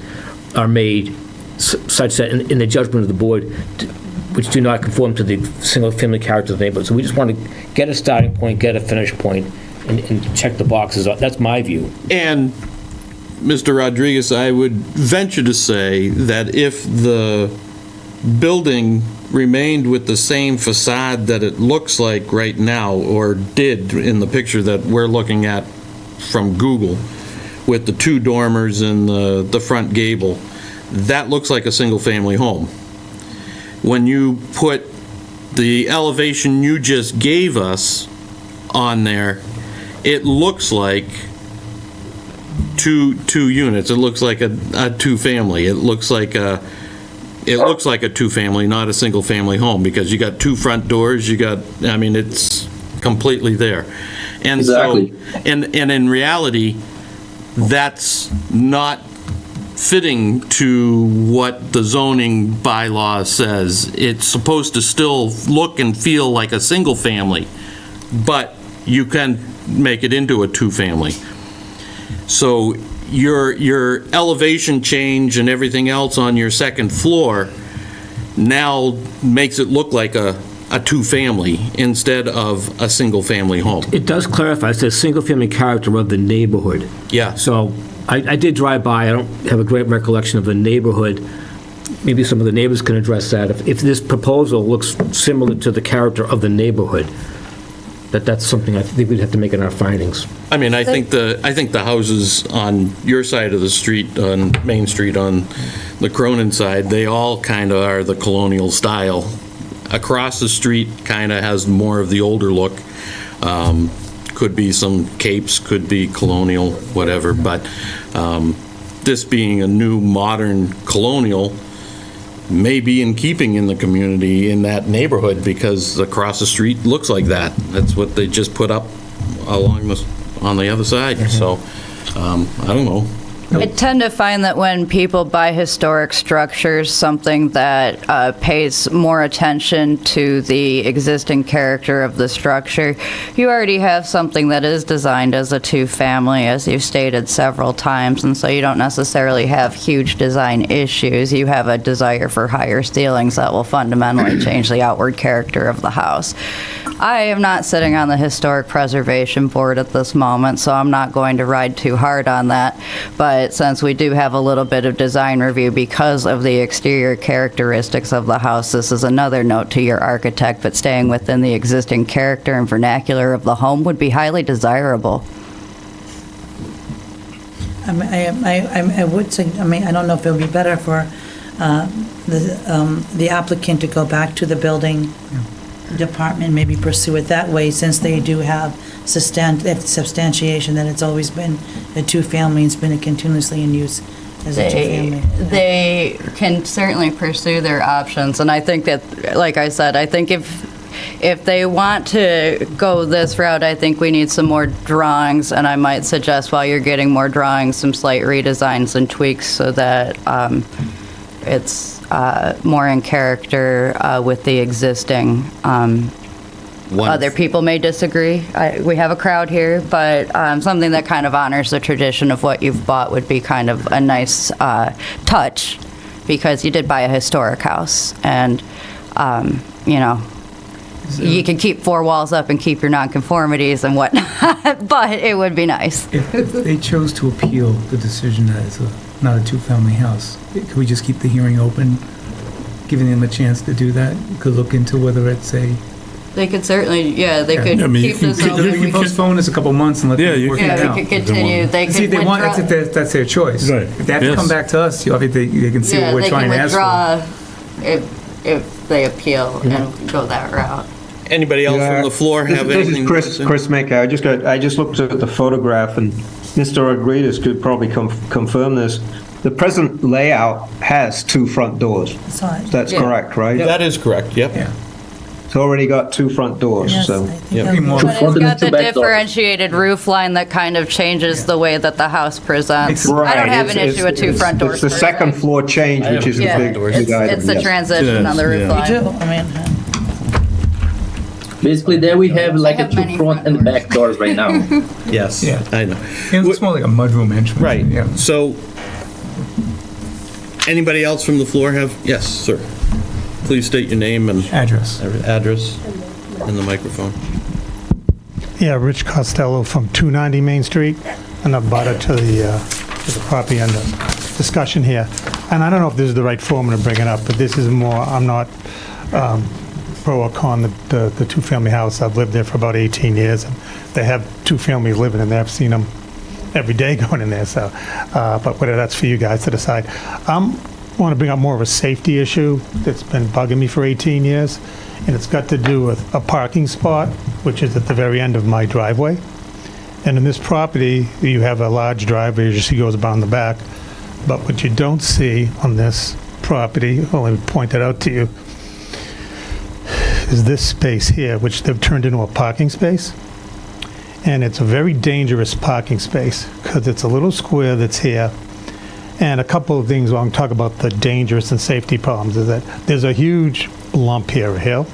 are made such that in the judgment of the board, which do not conform to the single-family character of the neighborhood. So we just want to get a starting point, get a finish point, and check the boxes. That's my view. and Mr. Rodriguez, I would venture to say that if the building remained with the same facade that it looks like right now, or did in the picture that we're looking at from Google, with the two dormers and the front gable, that looks like a single-family home. When you put the elevation you just gave us on there, it looks like two units. It looks like a two-family. It looks like a two-family, not a single-family home, because you got two front doors, I mean, it's completely there. And Exactly. so, and in reality, that's not fitting to what the zoning bylaw says. It's supposed to still look and feel like a single-family, but you can make it into a two-family. So your elevation change and everything else on your second floor now makes it look like a two-family instead of a single-family home. It does clarify, it says single-family character of the neighborhood. Yeah. So I did drive by, I don't have a great recollection of the neighborhood. Maybe some of the neighbors can address that. If this proposal looks similar to the character of the neighborhood, that's something I think we'd have to make in our findings. I mean, I think the houses on your side of the street, on Main Street, on the Cronin side, they all kind of are the colonial style. Across the street kind of has more of the older look. Could be some capes, could be colonial, whatever, but this being a new, modern colonial may be in keeping in the community in that neighborhood, because across the street looks like that. That's what they just put up on the other side, so, I don't know. I tend to find that when people buy historic structures, something that pays more attention to the existing character of the structure, you already have something that is designed as a two-family, as you've stated several times, and so you don't necessarily have huge design issues. You have a desire for higher ceilings that will fundamentally change the outward character of the house. I am not sitting on the Historic Preservation Board at this moment, so I'm not going to ride too hard on that. But since we do have a little bit of design review because of the exterior characteristics of the house, this is another note to your architect, but staying within the existing character and vernacular of the home would be highly desirable. I would say, I mean, I don't know if it would be better for the applicant to go back to the building department maybe pursue it that way, since they do have substantiation that it's always been a two-family, it's been continuously in use as a two-family. They can certainly pursue their options, and I think that, like I said, I think if they want to go this route, I think we need some more drawings, and I might suggest while you're getting more drawings, some slight redesigns and tweaks so that it's more in character with the existing. Other people may disagree. We have a crowd here, but something that kind of honors the tradition of what you've bought would be kind of a nice touch, because you did buy a historic house, and, you know, you can keep four walls up and keep your nonconformities and whatnot, but it would be nice. If they chose to appeal the decision that it's not a two-family house, could we just keep the hearing open, giving them a chance to do that? Could look into whether it's a... They could certainly, they could I mean, keep this You open. can postpone this a couple months and let Yeah, them you work can- it Yeah, out. we could continue, they See, could if they want, withdraw. that's their choice. Right. If they have to Yes. come back to us, obviously they can see Yeah, what we're they trying can to ask for. withdraw if they appeal and go that route. Anybody else Yeah. from the floor have This anything? is Chris Maker. I just looked at the photograph, and Mr. Rodriguez could probably confirm this. The present layout has two front doors. Side. That's Yeah. correct, right? That is correct, yep. Yeah. It's already got two front doors, Yes, so. I think Yeah. that would be More- good. But front it's and got two the back doors. differentiated roof line that kind of changes the way that the house presents. Right, I don't have an It's- issue with two it's- front doors. It's the per se. second floor change, which is the Yeah, big it's item, the yes. transition on the roof Yeah. You line. do, I mean, Basically, there we have like have a many two front and front back doors right now. Yes, Yeah. I know. And it's more like a mudroom entrance. Right, Yeah. so, anybody else from the floor have, yes, sir. Please state your name and Address. address and the microphone. Yeah, Rich Costello from 290 Main Street, and I'm about to the property under discussion here. And I don't know if this is the right forum to bring it up, but this is more, I'm not pro or con the two-family house. I've lived there for about 18 years, and they have two families living in there. I've seen them every day going in there, so, but whether that's for you guys to decide. I want to bring up more of a safety issue that's been bugging me for 18 years, and it's got to do with a parking spot, which is at the very end of my driveway. And in this property, you have a large driveway, as you see, goes around the back. But what you don't see on this property, I'll let me point it out to you, is this space here, which they've turned into a parking space. And it's a very dangerous parking space, because it's a little square that's here. And a couple of things when I talk about the dangerous and safety problems is that there's a huge lump here, a hill.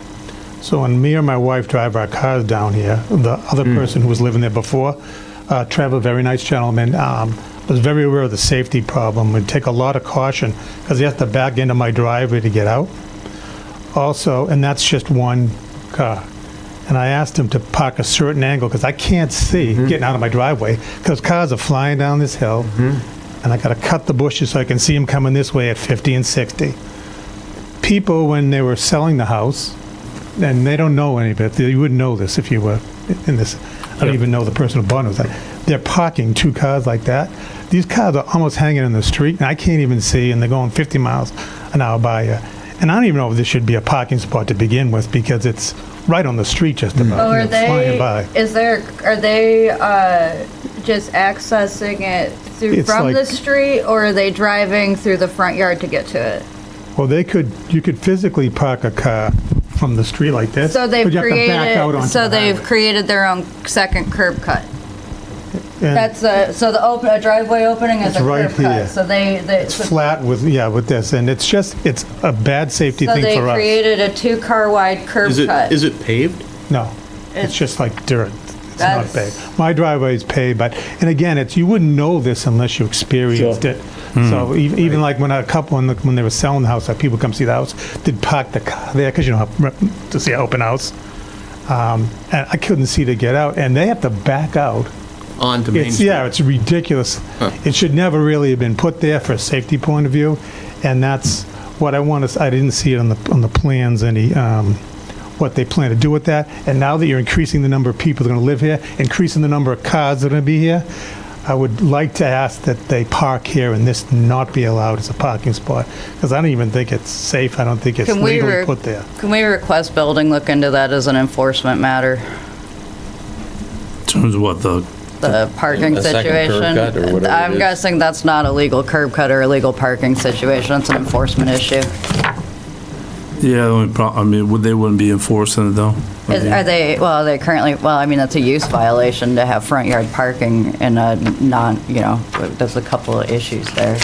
So when me or my wife drive our cars down here, the other person who was living there before, Trevor, very nice gentleman, was very aware of the safety problem, would take a lot of caution, because he has to back into my driveway to get out. Also, and that's just one car. And I asked him to park a certain angle, because I can't see getting out of my driveway, because cars are flying down this hill, and I got to cut the bushes so I can see them coming this way at 50 and 60. People, when they were selling the house, and they don't know any of it, you wouldn't know this if you were in this, I don't even know the person who bought it, was like, they're parking two cars like that. These cars are almost hanging in the street, and I can't even see, and they're going 50 miles an hour by you. And I don't even know if this should be a parking spot to begin with, because it's right on the street just about, Oh, are flying by. are they just accessing it It's from the like- street, or are they driving through the front yard to get to it? Well, you could physically park a car from the street like this, So they've but you have to back out created, onto so the they've highway. created their own second curb cut. And That's a driveway opening is It's a right curb cut. here. So It's flat with this, and it's a bad safety So thing they for us. created a two-car wide curb cut. Is it paved? No, it's just like dirt. It's not That's- paved. My driveway is paved, but, and again, you wouldn't know this unless you experienced it. So even like when a couple, when they were selling the house, like people come see the house, they'd park the car there, because you don't have to see an open house. And I couldn't see to get out, and they have to back out. Onto Main Street? Yeah, it's ridiculous. It should never really have been put there for a safety point of view, and that's what I want to, I didn't see it on the plans, what they plan to do with that. And now that you're increasing the number of people that are going to live here, increasing the number of cars that are going to be here, I would like to ask that they park here and this not be allowed as a parking spot, because I don't even think it's safe. I don't think it's Can we legally put there. Can we request building look into that as an enforcement matter? In terms of what, the Parking A second curb situation? cut or whatever it I'm is. guessing that's not a legal curb cut or a legal parking situation. It's an enforcement issue. yeah, the only I mean, they wouldn't be enforcing it though? Are they currently, I mean, that's a use violation to have front yard parking in a there's a couple of issues there.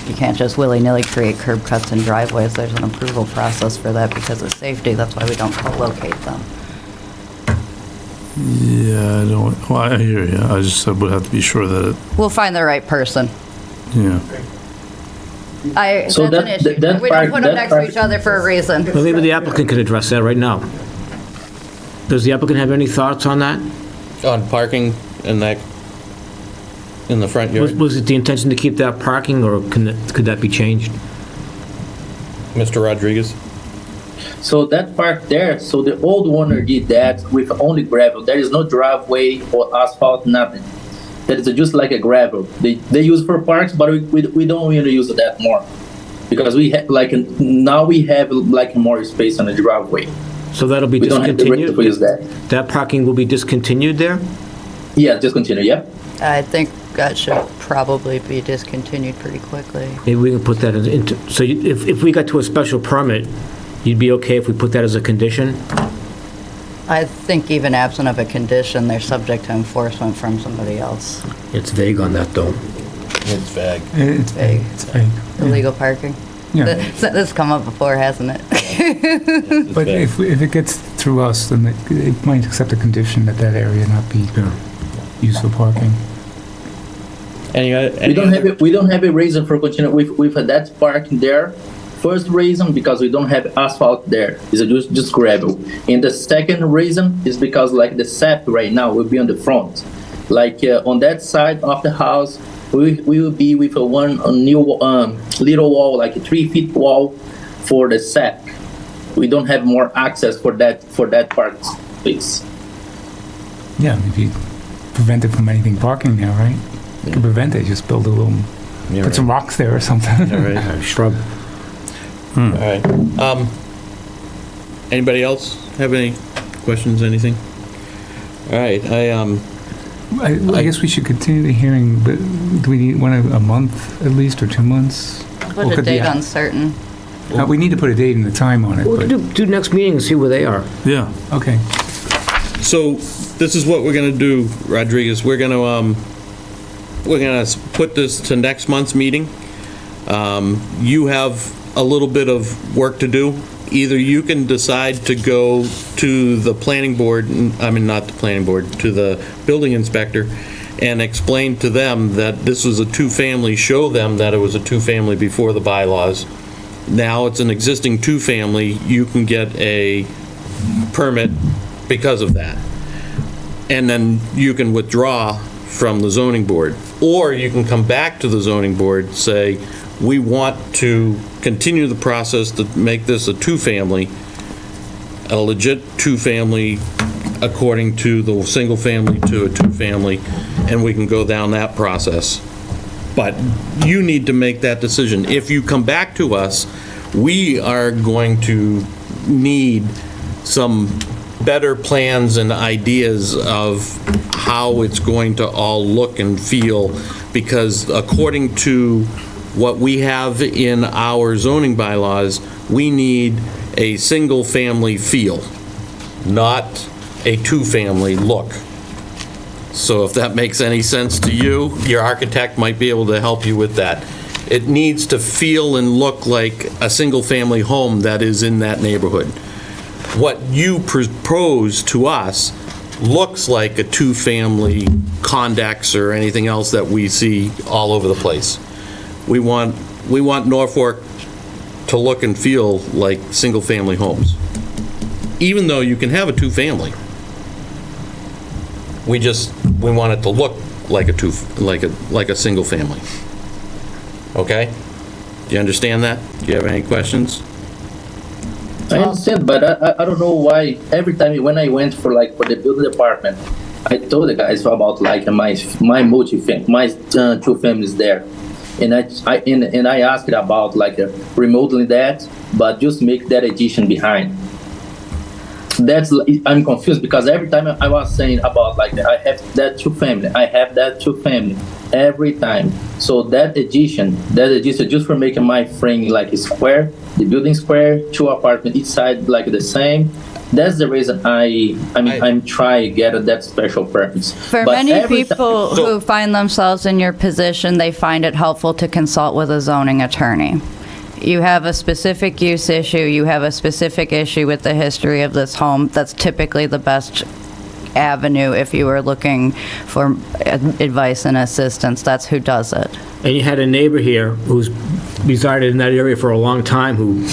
You can't just willy-nilly create curb cuts and driveways. There's an approval process for that because of safety. That's why we don't co-locate them. Yeah, I don't, well, I hear you. I just would have to be sure that it, We'll find the right person. yeah. That's So an that- issue. that We don't part- put them that next to part- each other for a reason. Well, maybe the applicant can address that right now. Does the applicant have any thoughts on that? On parking in the front Was yard? was it the intention to keep that parking, or could that be changed? Mr. Rodriguez? So that part there, so the old owner did that with only gravel. There is no driveway or asphalt, nothing. That is just like a gravel. They use for parks, but we don't really use that more. Because we have, now we have more space on the driveway. So that'll be We don't have to discontinued? use that. That parking will be discontinued there? Yeah, just continue, yeah. I think that should probably be discontinued pretty quickly. Maybe we can put that into, so if we got to a special permit, you'd be okay if we put that as a condition? I think even absent of a condition, they're subject to enforcement from somebody else. It's vague on that, though. It's vague. It's vague. It's vague. Illegal parking. Yeah. This come up before, hasn't it? But if it gets through us, then it might accept a condition that that area not be used for parking. We don't have a reason for continue with that parking there. First reason, because we don't have asphalt there. It's just gravel. And the second reason is because the SAP right now will be on the front. On that side of the house, we will be with a new little wall, like a 3 feet wall for the SAP. We don't have more access for that park space. Yeah, maybe prevent it from anything parking there, right? You can prevent it, just build a little, put some rocks there or something. All right. Shrub. All right. Anybody else have any questions, anything? All right, I guess we should continue the hearing, but do we need a month at least, or 2 months? Put a date uncertain. We need to put a date and a time on it. We'll but- do next meeting and see where they are. Yeah. Okay. So this is what we're gonna do, Rodriguez. We're gonna put this to next month's meeting. You have a little bit of work to do. Either you can decide to go to the planning board, I mean, not the planning board, to the building inspector and explain to them that this was a two-family, show them that it was a two-family before the bylaws. Now it's an existing two-family, you can get a permit because of that. And then you can withdraw from the zoning board. Or you can come back to the zoning board, say, we want to continue the process to make this a two-family, a legit two-family according to the single-family to a two-family, and we can go down that process. But you need to make that decision. If you come back to us, we are going to need some better plans and ideas of how it's going to all look and feel, because according to what we have in our zoning bylaws, we need a single-family feel, not a two-family look. So if that makes any sense to you, your architect might be able to help you with that. It needs to feel and look like a single-family home that is in that neighborhood. What you propose to us looks like a two-family condex or anything else that we see all over the place. We want Norfolk to look and feel like single-family homes, even though you can have a two-family. We want it to look like a single family. Okay? Do you understand that? Do you have any questions? I understand, but I don't know why every time when I went for the building department, I told the guys about like my two families there, and I asked about like remodeling that, but just make that addition behind. I'm confused because every time I was saying about like I have that two family, every time. So that addition just for making my frame like a square, the building square, two apartment each side like the same. That's the reason I'm trying to get that special purpose. For many people who find themselves in your position, they find it helpful to consult with a zoning attorney. You have a specific use issue, you have a specific issue with the history of this home, that's typically the best avenue if you were looking for advice and assistance. That's who does it. And you had a neighbor here who's resided in that area for a long time who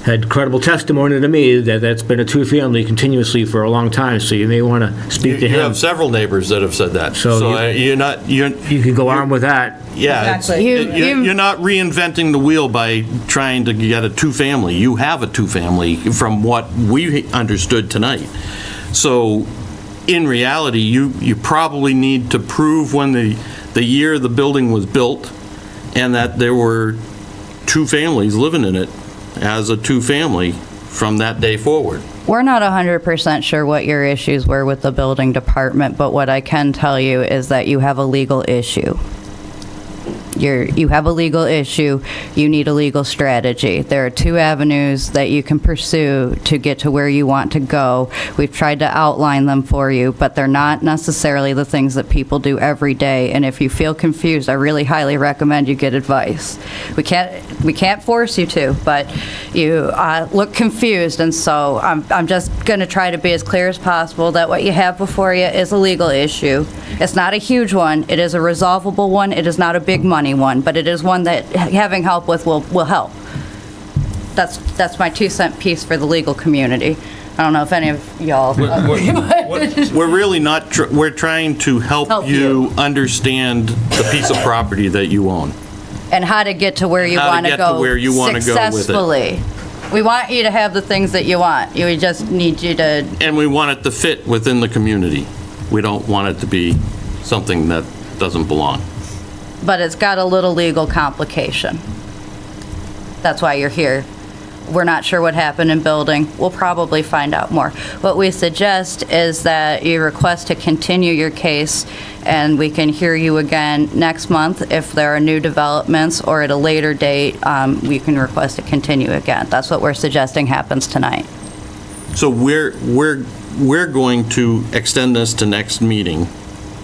had credible testimony to me that that's been a two-family continuously for a long time, so you may want to speak to him. You have several neighbors that have said that. So you're not... You can go armed with that. Yeah, Exactly. you're not reinventing the wheel by trying to get a two-family. You have a two-family from what we understood tonight. So in reality, you probably need to prove when the year the building was built and that there were two families living in it as a two-family from that day forward. We're not 100% sure what your issues were with the building department, but what I can tell you is that you have a legal issue. You have a legal issue, you need a legal strategy. There are two avenues that you can pursue to get to where you want to go. We've tried to outline them for you, but they're not necessarily the things that people do every day. And if you feel confused, I really highly recommend you get advice. We can't force you to, but you look confused, and so I'm just going to try to be as clear as possible that what you have before you is a legal issue. It's not a huge one. It is a resolvable one. It is not a big money one, but it is one that having help with will help. That's my 2-cent piece for the legal community. I don't know if any of y'all agree, but- We're really not, we're trying to help you understand the piece of property that you own. and how to get to where you want to go successfully. We want you to have the things that you want. We just need you to... And we want it to fit within the community. We don't want it to be something that doesn't belong. But it's got a little legal complication. That's why you're here. We're not sure what happened in building. We'll probably find out more. What we suggest is that you request to continue your case, and we can hear you again next month. If there are new developments, or at a later date, we can request to continue again. That's what we're suggesting happens tonight. So we're going to extend this to next meeting.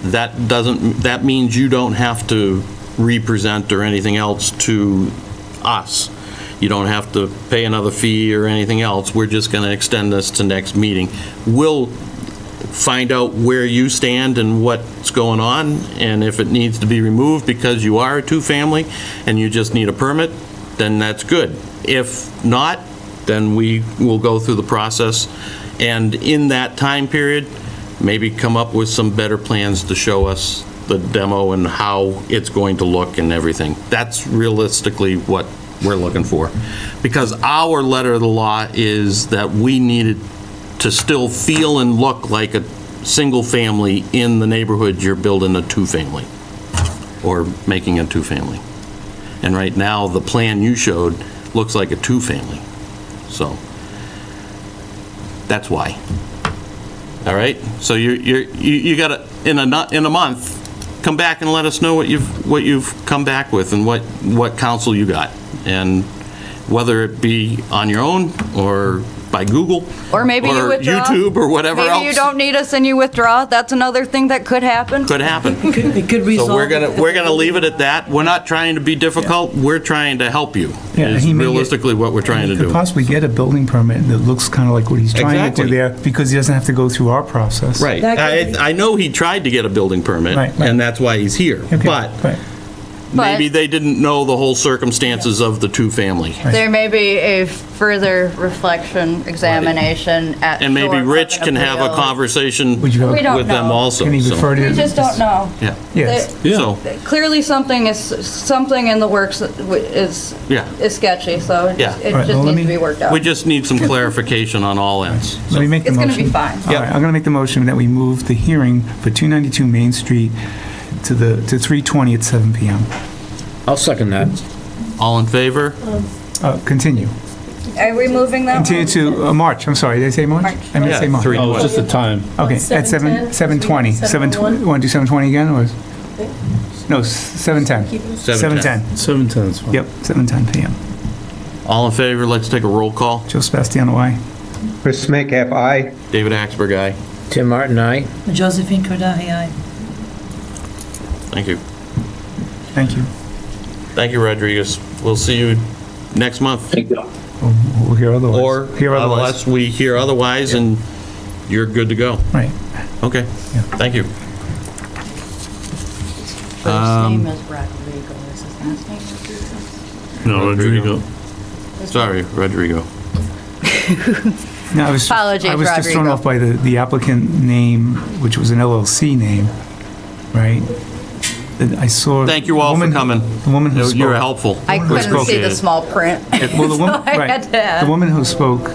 That means you don't have to represent or anything else to us. You don't have to pay another fee or anything else. We're just going to extend this to next meeting. We'll find out where you stand and what's going on, and if it needs to be removed because you are a two-family and you just need a permit, then that's good. If not, then we will go through the process, and in that time period, maybe come up with some better plans to show us the demo and how it's going to look and everything. That's realistically what we're looking for. Because our letter of the law is that we needed to still feel and look like a single family in the neighborhood you're building a two-family or making a two-family. And right now, the plan you showed looks like a two-family. So that's why. All right? So you got to, in a month, come back and let us know what you've come back with and what counsel you got. And whether it be on your own or by Google or maybe you withdraw. YouTube or whatever else. Maybe you don't need us and you withdraw. That's another thing that could happen. Could happen. It could resolve. So we're gonna leave it at that. We're not trying to be difficult. Yeah. We're trying to help you. Yeah, is realistically what we're trying to do. He could possibly get a building permit that looks kind of like what he's trying to do there, because he doesn't have to go through our process. Right. I know he tried to get a building permit, right. And that's why he's here. Okay. But maybe they didn't know the whole circumstances of the two-family. There may be a further reflection, examination at. And maybe short of Rich an can have a appeal. conversation Would you go- We don't with them know. also. Can he so- refer to? We just don't know. Yeah, Yes. so, Clearly, something in the works is yeah. sketchy, so Yeah. it All right, just well, let needs me- to be worked out. We just need some clarification on all ends. Let me make the It's motion. gonna be fine. All right, I'm going to make the motion that we move the hearing for 292 Main Street to 320 at 7 PM. I'll second that. All in favor? Continue. Are we moving that one? Continue to March, I'm sorry, did I say March? March. I meant to Yeah, say March. 3. Oh, it's just the time. Okay, at 7:20. 7:20. Want to do 7:20 again, or? No, 7:10. 7:10. 7:10 is fine. Yep, 7:10 PM. All in favor, let's take a roll call. Joe Sebastiano, aye. Chris Metcalf, aye. David Axberg, aye. Tim Martin, aye. Josephine Kordahay, aye. Thank you. Thank you. Thank you, Rodriguez. We'll see you next month. Thank you. We'll hear otherwise. Or Hear otherwise. unless we hear otherwise and you're good to go. Right. Okay, thank you. First name is Rodrigo, is his last name Rodrigo? No, Rodrigo. Sorry, Rodrigo. No, I was Apologies, I was just thrown Rodrigo. off by the applicant name, which was an LLC name, right? And I saw. Thank you all the for woman- coming. The woman who spoke. You're helpful. I couldn't see appreciate the it. small print. Well, the woman, So I right. had to ask. The woman who spoke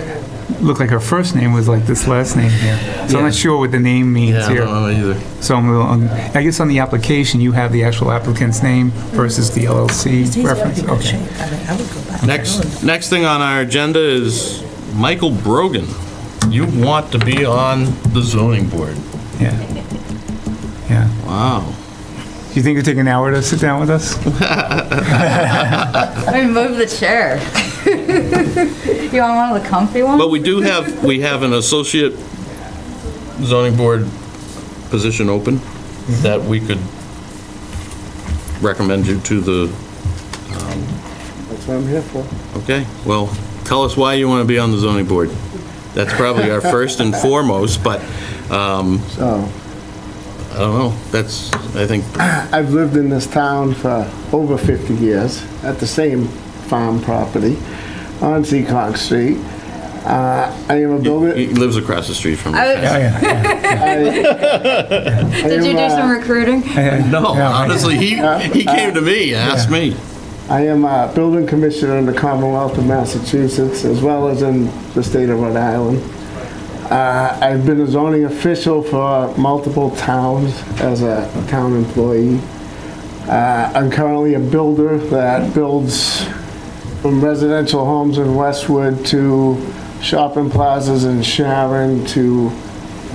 looked like her first name was like this last name here. So I'm not sure what the name means Yeah, I here. don't know either. So I'm a little, I guess on the application, you have the actual applicant's name versus the LLC These are reference. pretty good Okay. shape. I would go back. Next thing on our agenda is Michael Brogan. You want to be on the zoning board. Yeah. Yeah. Wow. Do you think it'd take an hour to sit down with us? Let me move the chair. You want one of the comfy ones? But we have an associate zoning board position open that we could recommend you to the, That's what I'm here for. okay, well, tell us why you want to be on the zoning board. That's probably our first and foremost, but, So, I don't know, that's, I think, I've lived in this town for over 50 years at the same farm property on Seekonk Street. I am a builder. he lives across the street from I us. was- Yeah. Did you do some recruiting? No, Yeah, right. honestly, he came to me, asked me. I am a building commissioner in the Commonwealth of Massachusetts, as well as in the state of Rhode Island. I've been a zoning official for multiple towns as a town employee. I'm currently a builder that builds from residential homes in Westwood to shopping plazas in Sharon to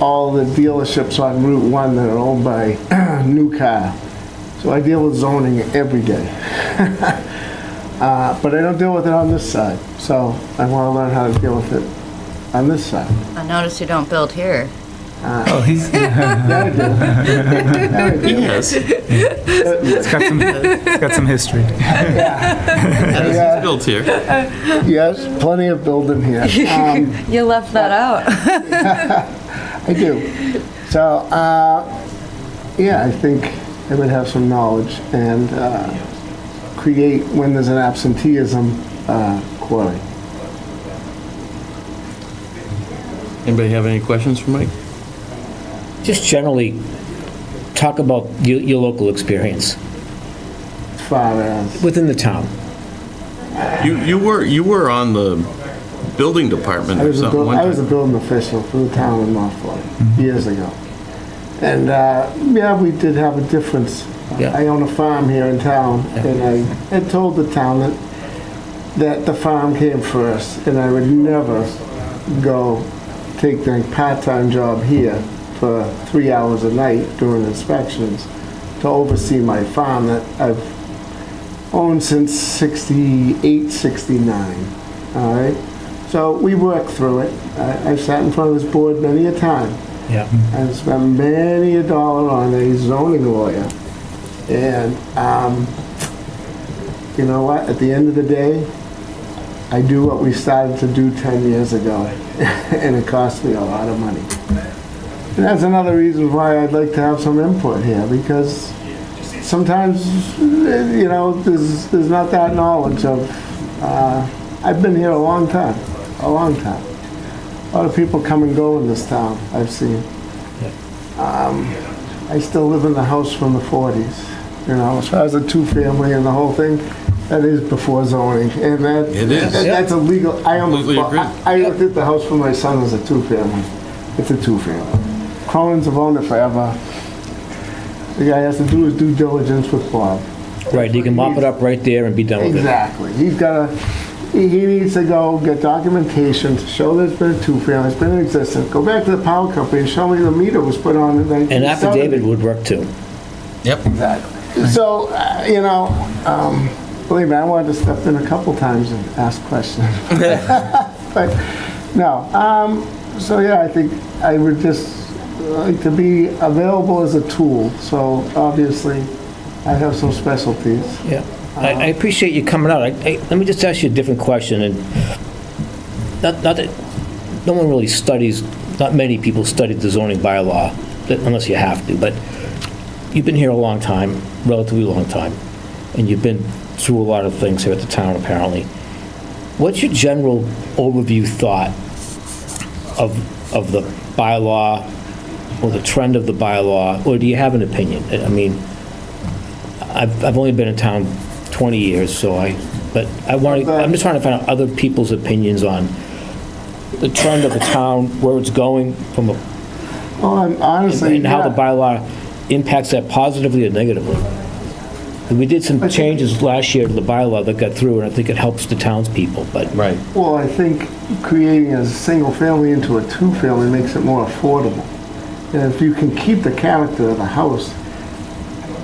all the dealerships on Route 1 that are owned by New Car. So I deal with zoning every day. But I don't deal with it on this side. So I want to learn how to deal with it on this side. I noticed you don't build here. Oh, he's, Yeah, I do. Yeah, I do. Yes, it's got some history. Yeah. he's built here. Yes, plenty of building here. You left that out. I do. So, yeah, I think I would have some knowledge and create, when there's an absenteeism, quarry. Anybody have any questions for Mike? Just generally, talk about your local experience As far as, within the town. You were on the building department I or was something one I was a time. building official for the town of Norfolk years ago. And, yeah, we did have a difference. Yeah. I own a farm here in town, and I had told the town that the farm came first, and I would never go take the part-time job here for 3 hours a night during inspections to oversee my farm that I've owned since 68, 69, all right? So we worked through it. I've sat in front of this board many a time. Yeah. I've spent many a dollar on a zoning lawyer. And, you know what, at the end of the day, I do what we started to do 10 years ago, and it cost me a lot of money. And that's another reason why I'd like to have some input here, because sometimes, there's not that knowledge of, I've been here a long time. A lot of people come and go in this town, I've seen. I still live in the house from the 40s, as far as the two-family and the whole thing, that is before zoning. And It is. that's illegal. Completely agree. I looked at the house for my son as a two-family. It's a two-family. Cronin's have owned it forever. The guy has to do his due diligence with Bob. Right, you can mop it up right there and be done with it. Exactly. He needs to go get documentation to show there's been a two-family, it's been in existence. Go back to the power company and show me the meter was put on in 1970. An affidavit would work too. Yep. Exactly. So, believe me, I wanted to step in a couple times and ask questions. But, no. So, yeah, I think I would just like to be available as a tool. So, obviously, I have some specialties. Yeah. I appreciate you coming out. Let me just ask you a different question, and not that no one really studies, not many people study the zoning bylaw, unless you have to, but you've been here a long time, relatively long time, and you've been through a lot of things here at the town, apparently. What's your general overview thought of the bylaw, or the trend of the bylaw, or do you have an opinion? I mean, I've only been in town 20 years, I'm just trying to find out other people's opinions on the trend of the town, where it's going from a, honestly, and how the bylaw impacts that positively or negatively. And we did some changes last year to the bylaw that got through, and I think it helps the townspeople, but. Right. Well, I think creating a single family into a two-family makes it more affordable. And if you can keep the character of the house,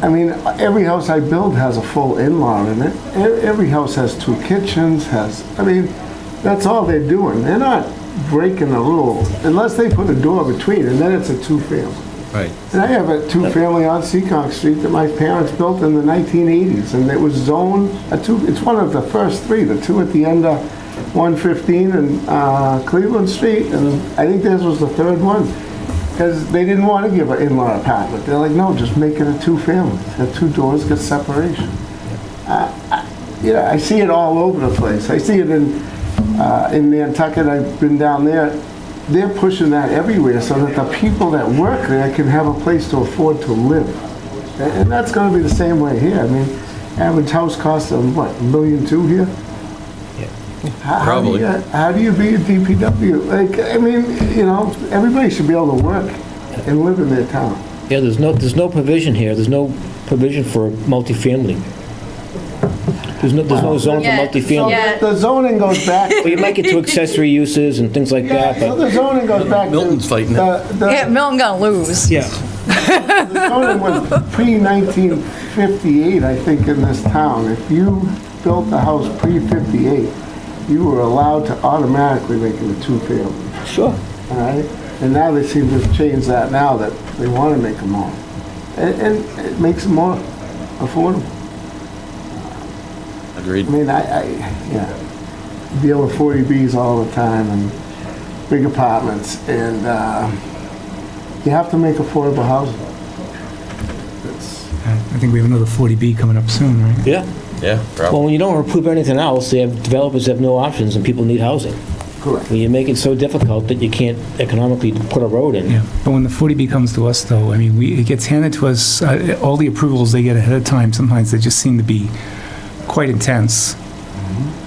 I mean, every house I build has a full in-law in it. Every house has two kitchens, that's all they're doing. They're not breaking the rule, unless they put a door between, and then it's a two-family. Right. And I have a two-family on Seekonk Street that my parents built in the 1980s, and it was zoned it's one of the first three, the two at the end of 115 and Cleveland Street, and I think theirs was the third one. Because they didn't want to give an in-law apartment. They're like, no, just make it a two-family. Have two doors, get separation. I see it all over the place. I see it in Nantucket. I've been down there. They're pushing that everywhere so that the people that work there can have a place to afford to live. And that's going to be the same way here. I mean, average house costs of what, $1.2 million here? Probably. How do you be a DPW? Everybody should be able to work and live in their town. Yeah, there's no provision here. There's no provision for multifamily. There's no zone for multifamily. The zoning goes back. Well, you might get to accessory uses and things like that, So but the zoning goes back Milton's fighting it. Yeah, Milton gonna lose. yeah. The zoning was pre-1958, I think, in this town. If you built a house pre-58, you were allowed to automatically make it a two-family. Sure. All right? And now they seem to have changed that now, that they want to make them all. And it makes them more affordable. Agreed. I mean, I deal with 40Bs all the time and big apartments, and you have to make affordable housing. I think we have another 40B coming up soon, right? Yeah. Yeah, Well, probably. when you don't approve anything else, developers have no options and people need housing. Correct. When you make it so difficult that you can't economically put a road in. Yeah, but when the 40B comes to us, though, I mean, it gets handed to us, all the approvals they get ahead of time, sometimes they just seem to be quite intense.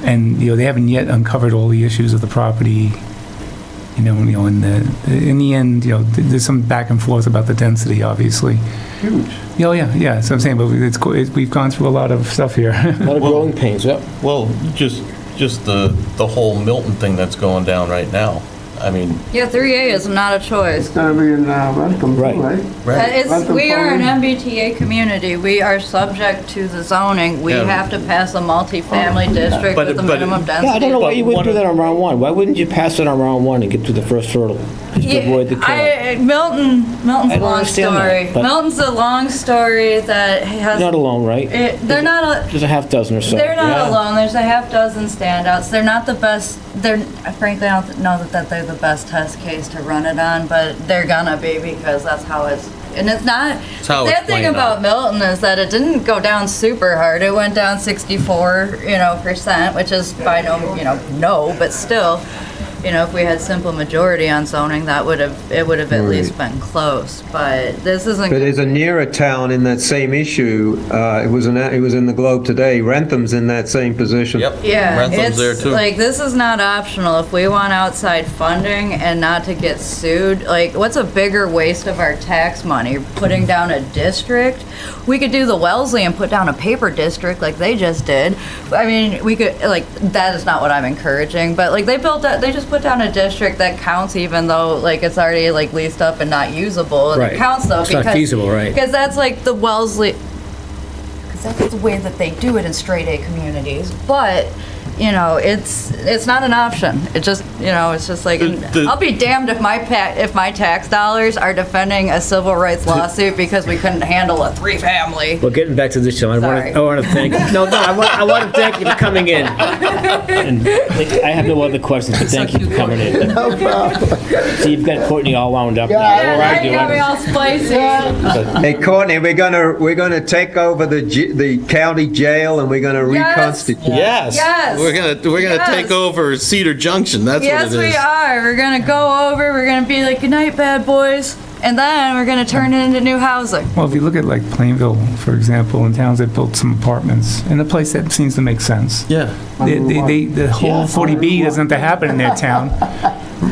And, they haven't yet uncovered all the issues of the property, in the end, there's some back and forth about the density, obviously. Huge. Oh, yeah, so I'm saying, but we've gone through a lot of stuff here. A lot of growing pains, yep. Well, just the whole Milton thing that's going down right now. I mean, Yeah, 3A is not a choice. It's going to be in Rentham, Right. right? We are an MBTA community. We are subject to the zoning. We Yeah. have to pass a multifamily district But- with a but- minimum density. Yeah, I don't know why you wouldn't do one that of- on round one. Why wouldn't you pass it on round one and get to the first hurdle? Just to avoid the Milton's I a don't long understand story. that, but- Milton's a long story that has. Not alone, right? They're not. There's a half dozen or so. They're not Yeah. alone. There's a half dozen standouts. They're not the best. Frankly, I don't know that they're the best test case to run it on, but they're gonna be because that's how it's And it's not, how the it's sad thing playing about out. Milton is that it didn't go down super hard. It went down 64, percent, which is by no, but still, if we had simple majority on zoning, it would have at least been close. But this isn't. But there's a nearer town in that same issue. It was in the Globe today. Rentham's in that same position. Yep. Yeah, Rentham's it's there too. like, this is not optional. If we want outside funding and not to get sued, like, what's a bigger waste of our tax money? Putting down a district? We could do the Wellesley and put down a paper district like they just did. I mean, we could, like, that is not what I'm encouraging, but like, they just put down a district that counts even though, like, it's already, like, leased up and not usable. And Right. it counts though. It's not feasible, right. Because that's like the Wellesley, because that's the way that they do it in straight A communities. But, it's not an option. It just, it's just like, I'll be damned if my tax dollars are defending a civil rights lawsuit because we couldn't handle a 3-family. Well, getting back to this show, I want to thank. I want to thank you for coming in. And I have no other questions, but thank you for coming in. No problem. See, you've got Courtney all wound up now. Yeah, Or I Now you got me do. all spicy. Hey, Courtney, we're gonna take over the county jail and we're gonna reconstitute. Yes. Yes. We're gonna Yes. take over Cedar Junction. That's Yes, what it is. we are. We're gonna go over. We're gonna be like, "Good night, bad boys," and then we're gonna turn it into new housing. Well, if you look at like Plainville, for example, in towns that built some apartments, in a place that seems to make sense. Yeah. The whole 40B doesn't have to happen in their town.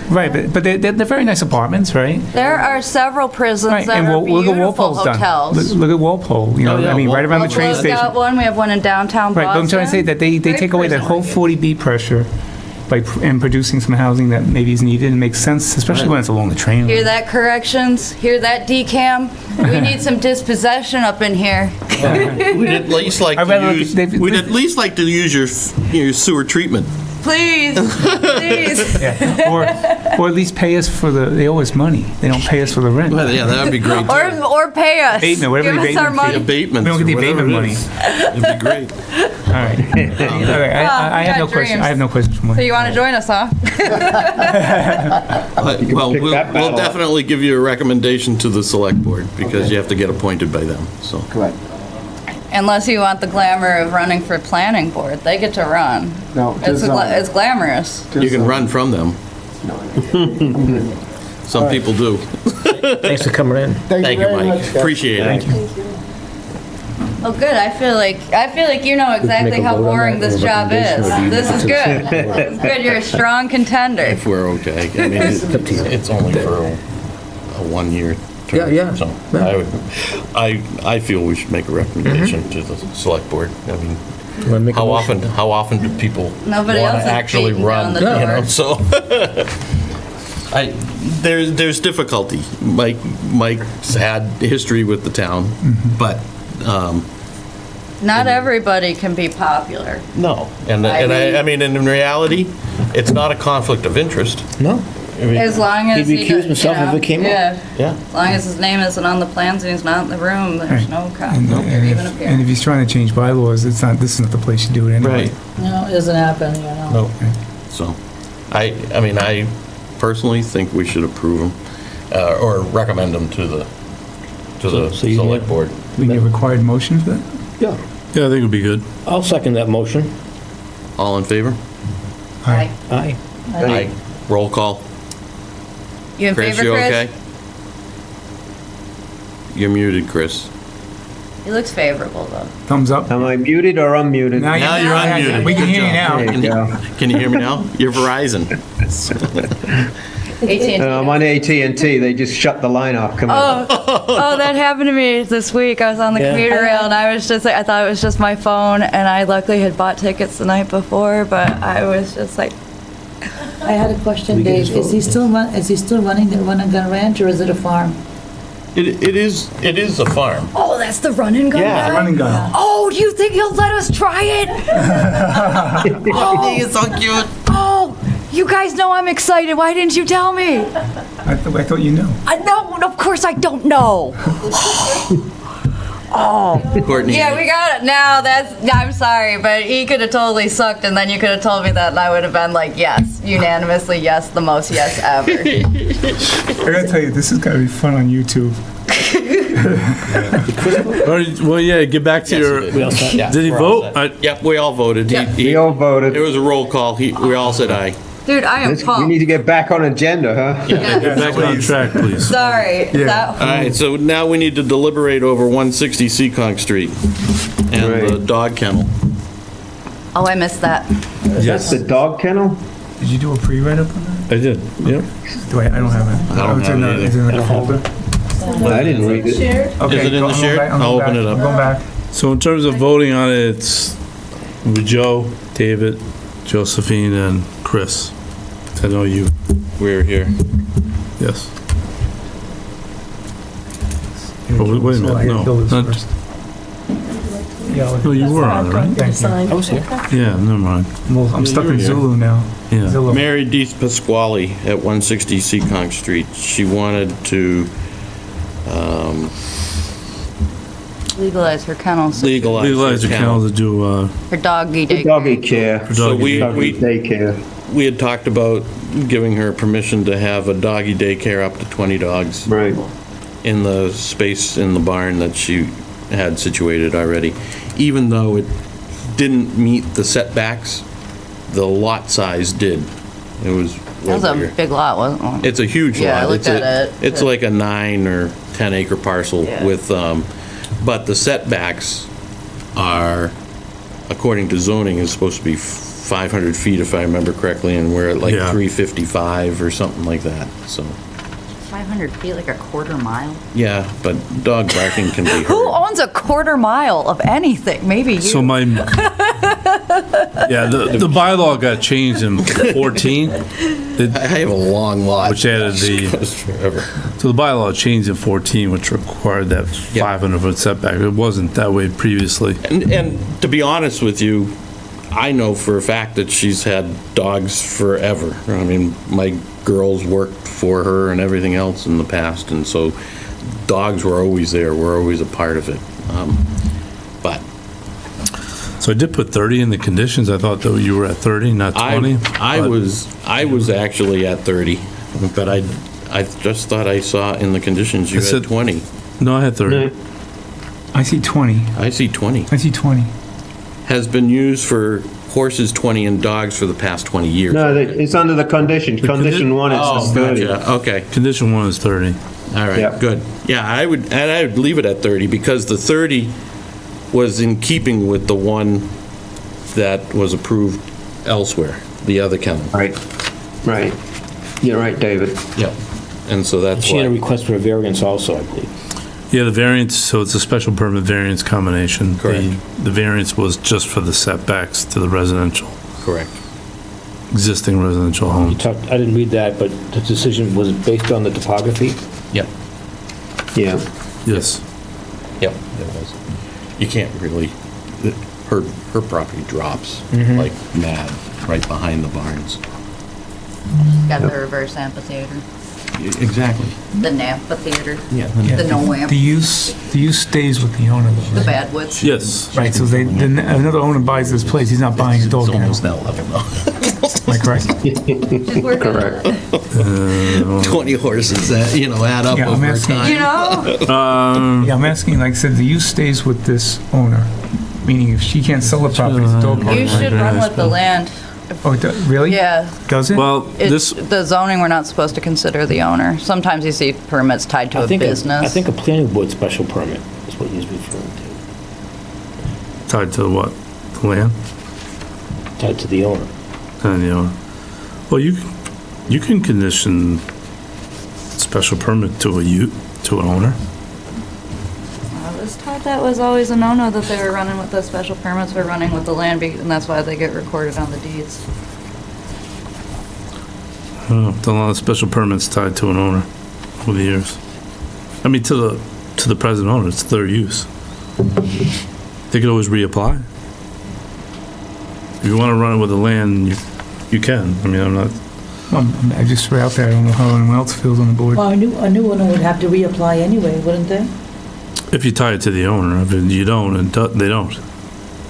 Right, but they're very nice apartments, right? There are several prisons Right, that and are look at beautiful Walpole's done. hotels. Look at Walpole, Oh, yeah, I mean, right around the train Walpole's station. got one. We have one in downtown Right, Boston. but I'm trying to say that they Great take away that prison. whole 40B pressure and producing some housing that maybe is needed and makes sense, especially when it's along the train Hear line. that, corrections? Hear that, decam? We need some dispossession up in here. We'd at least like I'd rather to use. they've- We'd at least like to use your sewer treatment. Please, please. Yeah, or at least pay us for they owe us money. They don't pay us for the rent. Well, yeah, that would be great. Too. Or pay us. Abatement, whatever Give the us our abatement fee. money. Abatements. We don't get the or whatever abatement it money. is. It'd be great. All right. All right. I you have no got question. dreams. I have no questions for So Mike. you want to join us, huh? Well, pick we'll that battle up. definitely give you a recommendation to the select board because you have to get appointed by them. So. Correct. Unless you want the glamour of running for planning board. They get to run. No, It's, just, it's glamorous. You can run from them. Some people do. Thanks for coming in. Thank you, very Mike. much, guys. Appreciate it. Oh, good. I feel like you know exactly make a how vote on boring that, this or job is. recommendation, or do you This is good. This is good. You're a strong contender. If we're okay. I mean, it's only for a 1-year term. Yeah. So I feel we should make a recommendation to the select board. I mean, Wanna make a how motion? often do people want Nobody to else is actually beating run? down the door. So there's difficulty. Mike's had history with the town, but Not everybody can be popular. no. And I mean, in reality, it's not a conflict of interest. No. I mean, As long as He'd he recuse does- himself if it came up. Yeah. yeah. As long as his name isn't on the plans and he's not in the room, there's Right. no And, conflict of and even if appearance. he's trying to change bylaws, this is not the place to do it anyway. Right. No, it doesn't happen, No. So, I mean, I personally think we should approve them, or recommend them to the So you select need- board. We need a required motion for that? Yeah. Yeah, I think it'd be good. I'll second that motion. All in favor? Aye. Aye. Aye. Roll call. You in Chris, favor, you Chris? okay? You're muted, Chris. He looks favorable, though. Thumbs up? Am I muted or unmuted? Now you're unmuted. We can Good hear you job. now. There you go. Can you hear me now? You're Verizon. AT&T. I'm on AT&T. They just shut the line off. Come on. Oh, that happened to me this week. I was on the Yeah. commuter rail and I was just like, I thought it was just my phone, and I luckily had bought tickets the night before, but I was just like, I had a question, We can Dave. just Is he vote. still running the Run and Gun Ranch, or is it a farm? It is a farm. oh, that's the run and gun Yeah. guy? Run and gun. Oh, do you think he'll let us try it? He's so cute. Oh, you guys know I'm excited. Why didn't you tell me? I thought you knew. No, of course I don't know. Courtney. Yeah, we got it. Now I'm sorry, but he could have totally sucked, and then you could have told me that, and I would have been like, yes, unanimously, yes, the most yes ever. I gotta tell you, this is gonna be fun on YouTube. Well, yeah, get back to your, We all set? Yeah. did he We're all vote? set. Yep, we all voted. We all It voted. was a roll call. We all said aye. Dude, I am We need pumped. to get back on agenda, huh? Get back on track, please. Sorry. That, All right, so now we need to deliberate over 160 Seekonk Street and the Right. dog kennel. oh, I missed that. That's the dog kennel? Did you do a pre-write-up on that? I did, yep. Do I don't have it. I don't It's in have it the- It's in the folder. I didn't read it. Okay, Is it in go- the I'm shared? going back- I'm I'll going open back. it up. I'm going back. So in terms of voting on it, it's with Joe, David, Josephine, and Chris. I know you, We're here. yes. Oh, wait a So I minute, had Bill no. this first. Yeah, No, you were on it, right? thank you. I was here. Yeah, never mind. Well, I'm stuck in here. Zulu now. Yeah. Zillow. Mary D. Pasquale at 160 Seekonk Street. She wanted to Legalize her kennel, so Legalize the kennel to do, her doggy The day. doggy care. So we Daycare. had talked about giving her permission to have a doggy daycare up to 20 dogs Right. in the space in the barn that she had situated already. Even though it didn't meet the setbacks, the lot size did. It was That was way a bigger. big lot, wasn't it? It's a huge lot. Yeah, I looked It's at it. It's like a 9 or 10 acre parcel Yeah. with, but the setbacks are, according to zoning, is supposed to be 500 feet if I remember correctly, and we're at like Yeah. 355 or something like that, so. 500 feet, like a quarter mile. Yeah, but dog barking can be Who heard. owns a quarter mile of anything? Maybe you. so my, yeah, the bylaw got changed in 14. I have a long lot. Which added the- Goes forever. So the bylaw changed in 14, which required that 500-foot setback. It wasn't that way previously. And to be honest with you, I know for a fact that she's had dogs forever. I mean, my girls worked for her and everything else in the past, and so dogs were always there, were always a part of it. But So I did put 30 in the conditions. I thought that you were at 30, not 20. I was actually at 30, but I just thought I saw in the conditions you I had said- 20. No, I had 30. I see 20. I see 20. I see 20. Has been used for horses 20 and dogs for the past 20 years. No, it's under the condition. Condition one, it Oh, says 30. gotcha, okay. Condition 1 is 30. All right, Yeah. good. Yeah, I would leave it at 30 because the 30 was in keeping with the one that was approved elsewhere, the other kennel. Right. Right. You're right, David. Yep. And so that's She had a why. request for a variance also, I believe. Yeah, the variance, so it's a special permit variance combination. Correct. The variance was just for the setbacks to the residential, Correct. existing residential You home. talked, I didn't read that, but the decision was based on the topography? Yep. Yeah. Yes. Yep, it was. You can't really, her property drops like mad right behind the barns. Got the reverse amphitheater, Exactly. the amphitheater, Yeah. the no amp, The use stays with the owner though. the bad woods. Yes. Right, so another owner buys this place, he's not buying a dog It's kennel. almost that level though. Am I correct? She's working on it. 20 horses that, add up Yeah, I'm over asking. time. You know? Yeah, I'm asking, like I said, the use stays with this owner, meaning if she can't sell the property, the dog kennel. You should run with the land. Oh, really? Yeah. Does it? Well, It's, this, the zoning, we're not supposed to consider the owner. Sometimes you see permits tied to a I business. think a planning board special permit is what he's referring tied to what? The land? to, tied to the owner. And, well, you can condition special permit to an owner. I was taught that was always a no-no, that they were running with the special permits, were running with the land, and that's why they get recorded on the deeds. I don't know, done a lot of special permits tied to an owner over the years. I mean, to the present owner, it's their use. They could always reapply. If you want to run it with the land, you can. I mean, I'm not, I just threw it out there, I don't know how anyone else feels on the board. Well, a new owner would have to reapply anyway, wouldn't they? if you tie it to the owner. If you don't, they don't.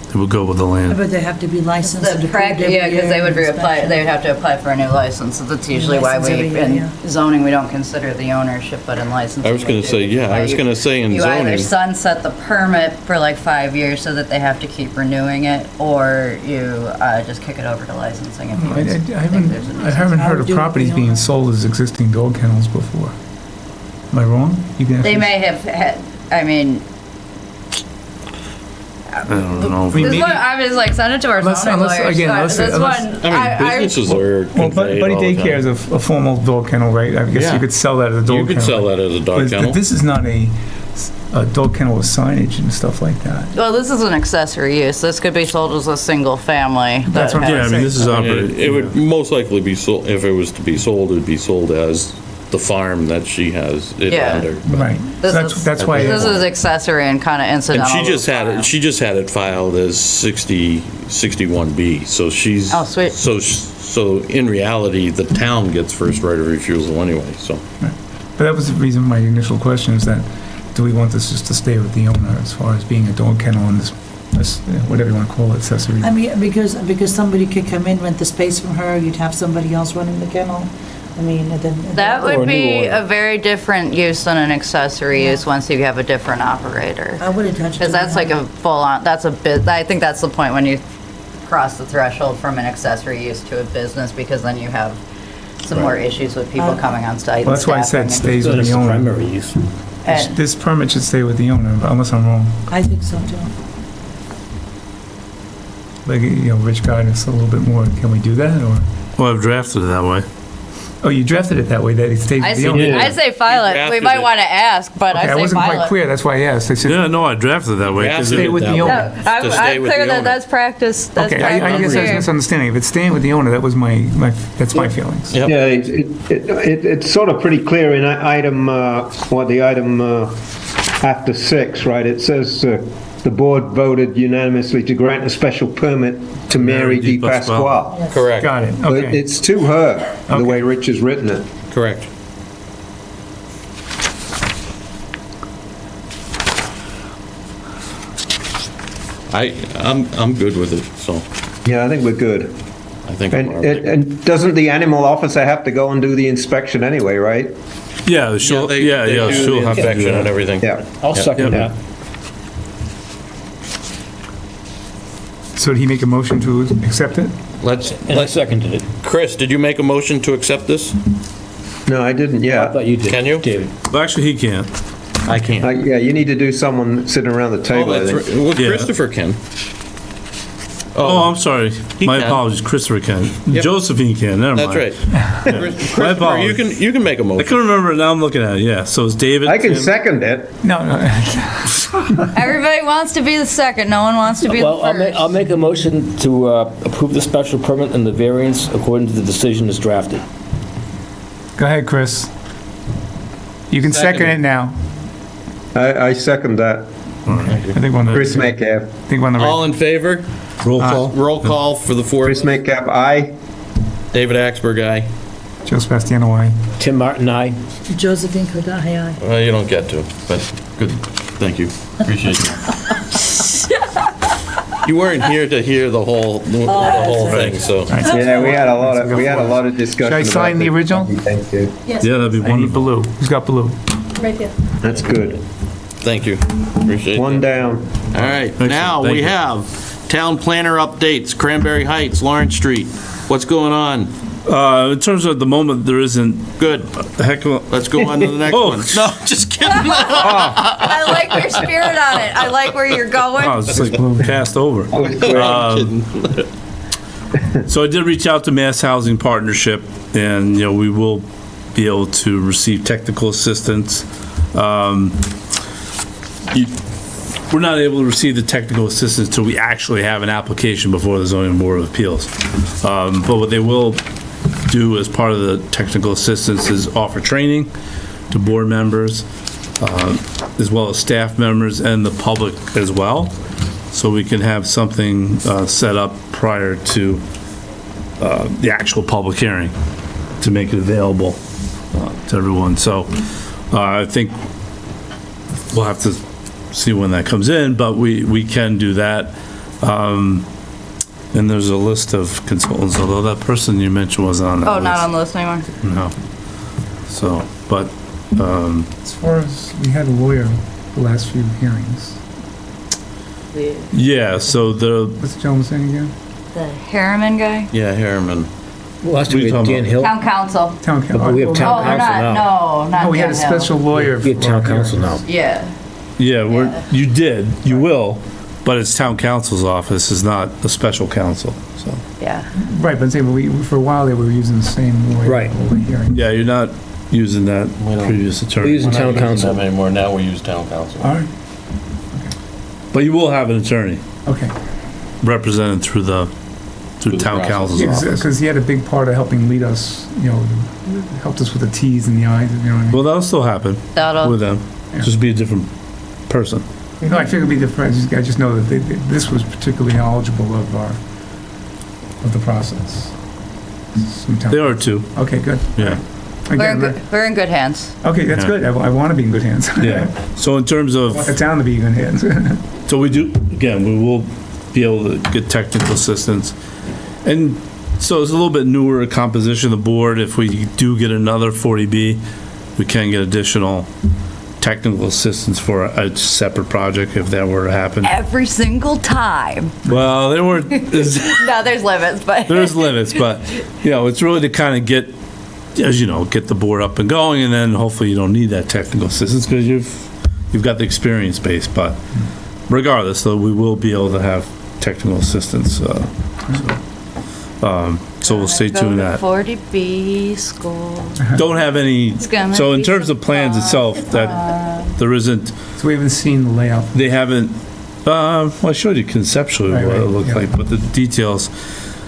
It would go with the land. But they have to be licensed and The approved every yeah, because they year would and reapply, inspection. they would have to apply for a new license. So that's usually why License every we, year, in yeah. zoning, we don't consider the ownership, but in licensing. I was gonna we do. say, yeah, I was You- gonna say in You either zoning. sunset the permit for like 5 years so that they have to keep renewing it, or you just kick it over to licensing if you I think there's a I haven't heard of do it with properties the being owner. sold as existing dog kennels before. Am I wrong? You can They actually- may have had, I mean, I don't know. mean, this maybe- one, I was like, send it to our Unless- zoning unless- lawyers. again, So unless- this unless- one, I mean, businesses are Well, conveyed Buddy all the time. Daycare is a formal dog kennel, right? I guess Yeah. you could sell that as a dog kennel. You could sell that as a dog But kennel. this is not a dog kennel with signage and stuff like that. Well, this is an accessory use. This could be sold as a single family. That's what I'm Yeah, I mean, this is I mean, operated. it would most likely be sold, if it was to be sold, it'd be sold as the farm that she has it Yeah. under. Right. This That's is- that's why. This is accessory and kind of And incidental. she just to the had farm. it, she just had it filed as 61B, so she's. Oh, sweet. So in reality, the town gets first right of refusal anyway, so. But that was the reason my initial question is that, do we want this just to stay with the owner as far as being a dog kennel and this whatever you want to call it, accessory? I mean, because somebody could come in, rent the space from her, you'd have somebody else running the kennel. I mean, and then. That Or a would new be owner. a very different use than an accessory use once you have a different operator. I wouldn't touch it. Because that's like a full-on, that's a bit, I think that's the point when you cross the threshold from an accessory use to a business, because then you have some more issues with people coming on site. Well, and that's why I said staffing stays with That's the the owner. primary use. and- This permit should stay with the owner, unless I'm wrong. I think so too. Like, rich guidance a little bit more. Can we do that, or? Well, I've drafted it that way. Oh, you drafted it that way, that it stays I with the say, owner? I say file You it. We drafted might it. want to ask, but Okay, I I say wasn't file quite it. clear, that's why I asked. I said, Yeah, no, I drafted it that way. 'cause Drafted stay it- with the that owner. way. No, I'm To stay with clear the that owner. that's practice. That's Okay, I practice guess I was here. misunderstanding. If it's staying with the owner, that was that's my feelings. Yep. Yeah, it's sort of pretty clear in item, after 6, right? It says the board voted unanimously to grant a special permit to Mary Di Pasquale. Correct, Got it, But okay. it's to her, the Okay. way Rich has written it. correct. I'm good with it, so Yeah, I think we're good. I think I'm all And, right. and doesn't the animal officer have to go and do the inspection anyway, right? Yeah, she'll, They yeah, do she'll the have to do inspection and that. everything. Yeah. I'll second Yep. that. So did he make a motion to accept it? And I seconded it. Chris, did you make a motion to accept this? No, I didn't I yet. thought you did. Can you? David. Well, actually, he can't. I can't. Yeah, you need to do someone sitting around the Oh, table, I that's think. right. Well, Yeah. Christopher can. Oh, I'm sorry. My can. apologies. Christopher can. Yep. Josephine can. Never mind. That's right. Christopher, apologies. you can make a I motion. couldn't remember it. Now I'm looking at it. Yeah. So it's David. I can Tim. second it. No. Everybody wants to be the second. No one wants to be the Well, first. I'll make a motion to approve the special permit and the variance according to the decision as drafted. Go ahead, Chris. You can second Second. it now. I second that. I think we're on the, Chris Metcalf. I think we're on the All right. in favor? Roll call. Roll call for the four. Chris Metcalf, aye. David Axberg, aye. Joe Sebastiano, aye. Tim Martin, aye. Josephine Kodahay, aye. Well, you don't get to, but good. Thank you. Appreciate you. You weren't here to hear the whole thing, so. Yeah, we had a lot of discussion. Should I sign about the this. original? Thank you. Yeah, that'd be I need wonderful. blue. Who's got blue? Right here. That's good. Thank you. Appreciate it. One down. All right, Excellent. now Thank we you. have town planner updates, Cranberry Heights, Lawrence Street. What's going on? In terms of the moment, there isn't Good. a heck of a. Let's go on to the next Oh. one. No, just kidding. I like your spirit on it. I like where you're going. Oh, it's like cast over. I'm kidding. So I did reach out to Mass Housing Partnership, and, we will be able to receive technical assistance. We're not able to receive the technical assistance until we actually have an application before the Zoning Board of Appeals. But what they will do as part of the technical assistance is offer training to board members, as well as staff members and the public as well, so we can have something set up prior to the actual public hearing to make it available to everyone. So I think we'll have to see when that comes in, but we can do that. And there's a list of consultants, although that person you mentioned wasn't on that list. Oh, not on the list anymore? No. So, but, As far as, we had a lawyer the last few hearings. yeah, so What's the gentleman's name again? The Harriman guy? Yeah, Harriman. Last time we had Dan Hill. Town council. Town council. But we have town Oh, council not, now. no, not No, we had a Dan Hill. special lawyer. We have for town our council now. hearings. Yeah. you will, but it's town council's office, is not a special counsel, so. Yeah. Right, but I'm saying, for a while, they were using the same lawyer. Right. for all the hearings. Yeah, you're not using that We don't- previous We're attorney. using We're not town using council. them anymore, now we use town council. All right, But you will have an attorney okay. represented through the town process. council's office. Because he had a big part of helping lead us, helped us with the Ts and the Is, you know what I mean? Well, that'll still happen That'll. with them, Yeah. just be a different person. I figured it'd be the friends, I just know that this was particularly knowledgeable of the process. Some town- They are too, Okay, good. yeah. Again, We're in good hands. okay, that's Yeah. good. I want to be in good hands. Yeah, so in terms I want the of, town to be in good hands. so we do, again, we will be able to get technical assistance. And so it's a little bit newer composition of the board. If we do get another 40B, we can get additional technical assistance for a separate project if that were to happen. Every single time. Well, No, there's limits, but. there's limits, but, it's really to kind of get, as you know, get the board up and going, and then hopefully you don't need that technical assistance because you've got the experience base, but regardless, though, we will be able to have technical assistance, so we'll stay tuned on that. 40B school. Don't have any, gonna so in be terms of plans itself, that there isn't, So we haven't seen the layout. they haven't, well, I showed you conceptually Right, what it right, looked yeah. like, but the details,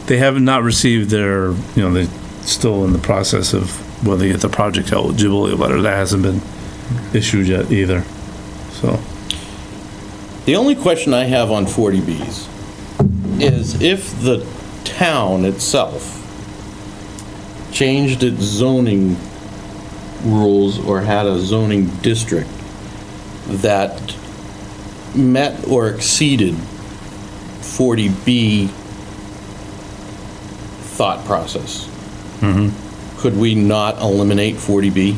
they haven't not received their, they're still in the process of when they get the project eligibility letter. That hasn't been issued yet either, so. The only question I have on 40Bs is if the town itself changed its zoning rules or had a zoning district that met or exceeded 40B thought process, could we not eliminate 40B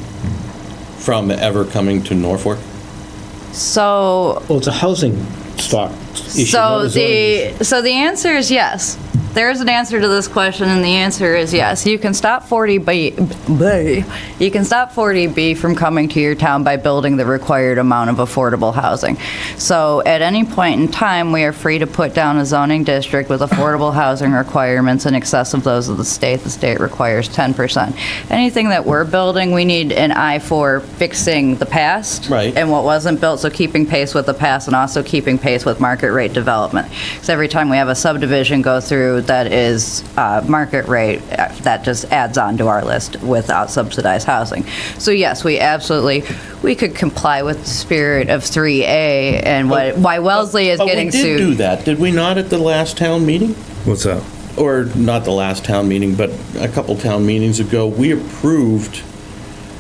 from ever coming to Norfolk? So, Well, it's a housing stock issue. not so a zoning issue. the answer is yes. There is an answer to this question, and the answer is yes. You can stop 40B, you can stop 40B from coming to your town by building the required amount of affordable housing. So at any point in time, we are free to put down a zoning district with affordable housing requirements in excess of those of the state. The state requires 10%. Anything that we're building, we need an eye for fixing the past. Right. And what wasn't built, so keeping pace with the past and also keeping pace with market rate development. Because every time we have a subdivision go through that is market rate, that just adds on to our list without subsidized housing. So yes, we could comply with the spirit of 3A and why Wellesley is getting But we did do sued. that, did we not, at the last town meeting? What's that? Or not the last town meeting, but a couple town meetings ago, we approved,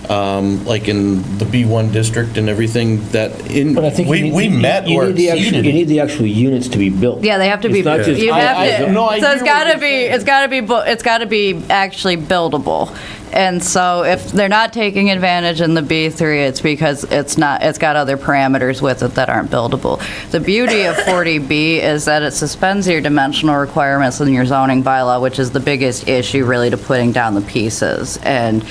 like in the B1 district and everything, that But I think we met or you exceeded. need the actual units to be built. Yeah, they have to be, It's not just- you have to, no, I so it's hear what it's gotta be actually buildable. And so if they're not taking advantage in the B3, it's because it's got other parameters with it that aren't buildable. The beauty of 40B is that it suspends your dimensional requirements in your zoning bylaw, which is the biggest issue really to putting down the pieces. And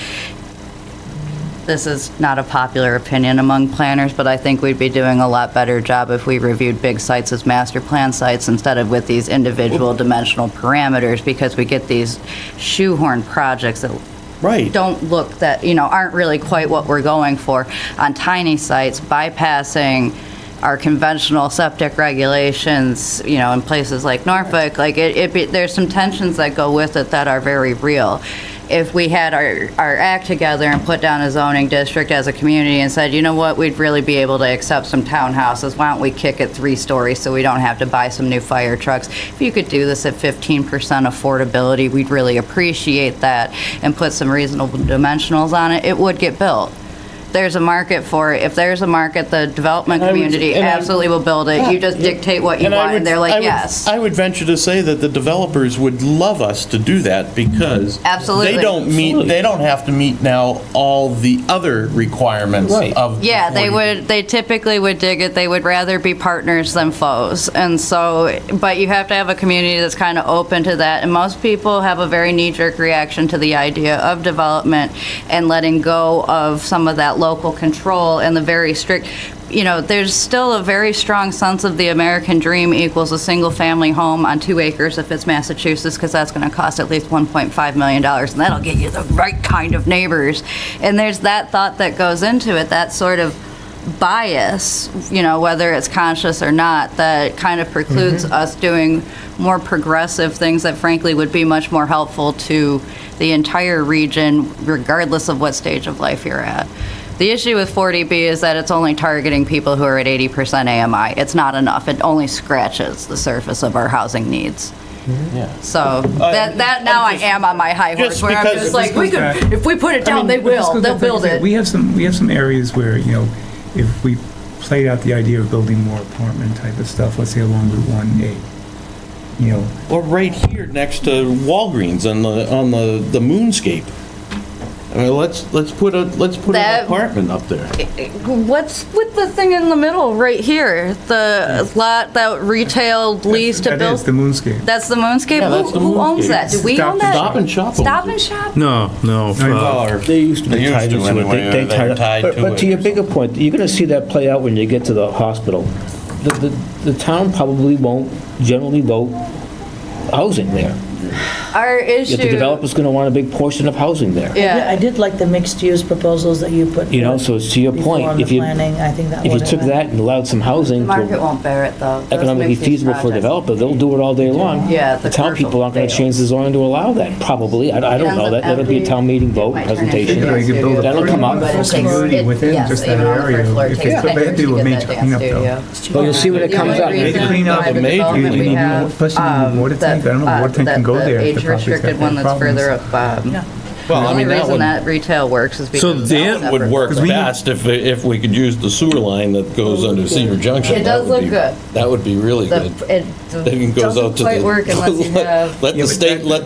this is not a popular opinion among planners, but I think we'd be doing a lot better job if we reviewed big sites as master plan sites instead of with these individual dimensional parameters, because we get these shoehorn projects that Right. don't look that, aren't really quite what we're going for on tiny sites, bypassing our conventional septic regulations, in places like Norfolk. Like, there's some tensions that go with it that are very real. If we had our act together and put down a zoning district as a community and said, you know what, we'd really be able to accept some townhouses, why don't we kick it 3 stories so we don't have to buy some new fire trucks? If you could do this at 15% affordability, we'd really appreciate that, and put some reasonable dimensionals on it, it would get built. there's a market for it. If there's a market, the development community absolutely will build it. You just dictate what you want, and they're like, yes. I would venture to say that the developers would love us to do that because Absolutely. they don't have to meet now all the other requirements of. Yeah, the 40B. they typically would dig it. They would rather be partners than foes. And so, but you have to have a community that's kind of open to that. And most people have a very knee-jerk reaction to the idea of development and letting go of some of that local control and the very strict, there's still a very strong sense of the American dream equals a single-family home on 2 acres if it's Massachusetts, because that's going to cost at least $1.5 million, and that'll get you the right kind of neighbors. And there's that thought that goes into it, that sort of bias, whether it's conscious or not, that kind of precludes us doing more progressive things that frankly would be much more helpful to the entire region, regardless of what stage of life you're at. The issue with 40B is that it's only targeting people who are at 80% AMI. It's not enough. It only scratches the surface of our housing needs. Yeah. So that now I am on my high horse, where I'm just like, if we put it down, they'll build it. We have some areas where, if we played out the idea of building more apartment type of stuff, let's say along Route 1A, Or right here next to Walgreens on the moonscape. I mean, let's put an apartment up there. What's with the thing in the middle right here? The lot that retail lease to build? That is the moonscape. That's the moonscape? Yeah, that's the Who owns moonscape. that? Do we own that? Stop and Shop. Stop and Shop? No. They used to be They used tied to into it. anyway, They they're tied tied to But it to your or bigger point, you're going to see that play out when you get to the hospital. The town probably won't generally vote housing there. Our issue... Yet the developer's going to want a big portion of housing there. Yeah. I did like the mixed-use proposals that you put. So it's to your before point, on the if you planning. I think that if you would've took been- that and allowed some The housing market to won't bear it, though. Those economically mixed-use feasible for a projects. developer, they'll do it all day long. Yeah, The the town commercial people aren't going to fail. change the zoning to allow that, probably. I don't know that. That'll be a town meeting vote, Might turn into presentation. a You could build a That'll come up. But it takes- community within yes, just that even on the area. first floor, it If takes they 10 had to years do a get major that cleanup, dance though. studio. Well, you'll see when it The comes only up. reason They clean up why the the major- development you we need more- have, plus you need water tank. I don't know, water tank can go there if the The property's got age-restricted one big that's further problems. up, Well, I the mean, only that reason would, that retail works is because So it's Dan separate. would work 'Cause we- best if we could use the sewer line that goes under Cedar Junction. It That does would look be- good. That would be really good. It Then it goes out doesn't to quite the. work unless you have Let the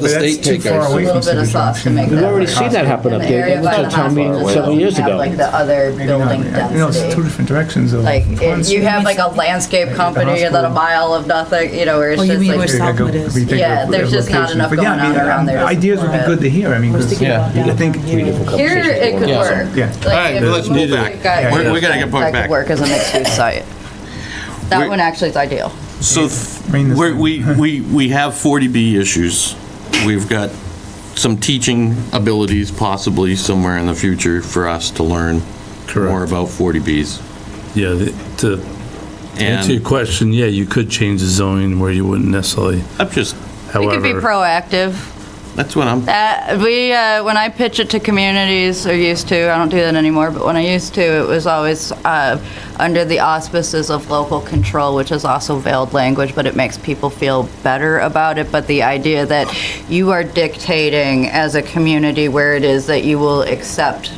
state take far our. a away little from bit of Cedar sauce to Junction. make We've that already work. seen that happen In up the there. area They went by to the a town meeting hospital, several you years have, ago. like the other building It's two density. different directions of. Like, funds. you have like a landscape company and then a mile of nothing, where it's Oh, you just mean like... where Southwood is? Yeah, there's just not enough But yeah, going on around there to Ideas would be support good to hear, Was thinking about I down think here. Here, it could Yeah. work. Yeah. Like, All right, if let's move we back. got- We gotta get That back. could work as a mixed-use site. That We're- one actually is ideal. So Bring this we have 40B issues. We've got some teaching abilities possibly somewhere in the future for us to learn more about 40Bs. Yeah, to answer your question, yeah, you could change the zoning where you wouldn't necessarily, I'm just, We could be however, proactive. that's what I'm, When I pitch it to communities, or used to, I don't do that anymore, but when I used to, it was always under the auspices of local control, which is also veiled language, but it makes people feel better about it. But the idea that you are dictating as a community where it is that you will accept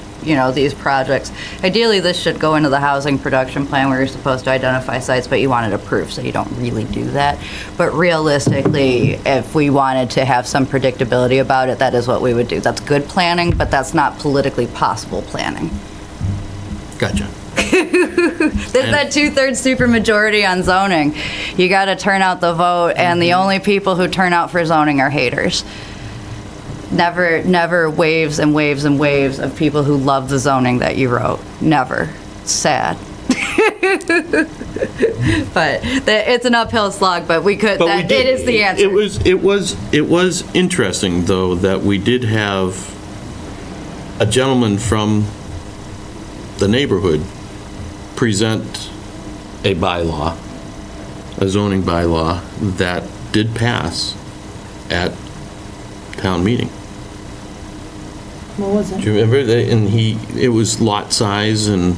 these projects. Ideally, this should go into the housing production plan where you're supposed to identify sites, but you want it approved, so you don't really do that. But realistically, if we wanted to have some predictability about it, that is what we would do. That's good planning, but that's not politically possible planning. gotcha. There's that 2/3 supermajority on zoning. You got to turn out the vote, and the only people who turn out for zoning are haters. Never waves and waves and waves of people who love the zoning that you wrote. Never. It's sad. But it's an uphill slog, but we could, But we did- it is the answer. It was interesting, though, that we did have a gentleman from the neighborhood present a bylaw, a zoning bylaw, that did pass at town meeting. What was it? Do you remember? And it was lot size and,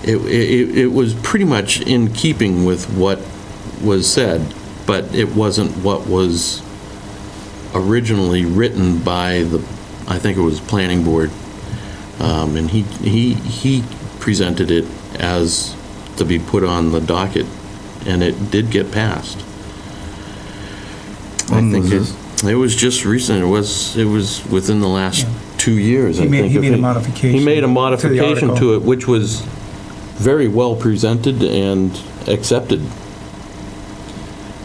it was pretty much in keeping with what was said, but it wasn't what was originally written by I think it was planning board, and he presented it as to be put on the docket, and it did get passed. When I think was it was just recent. It was within the last 2 years. He I made- think he if made a it- modification He made a to the modification article. to it, which was very well presented and accepted.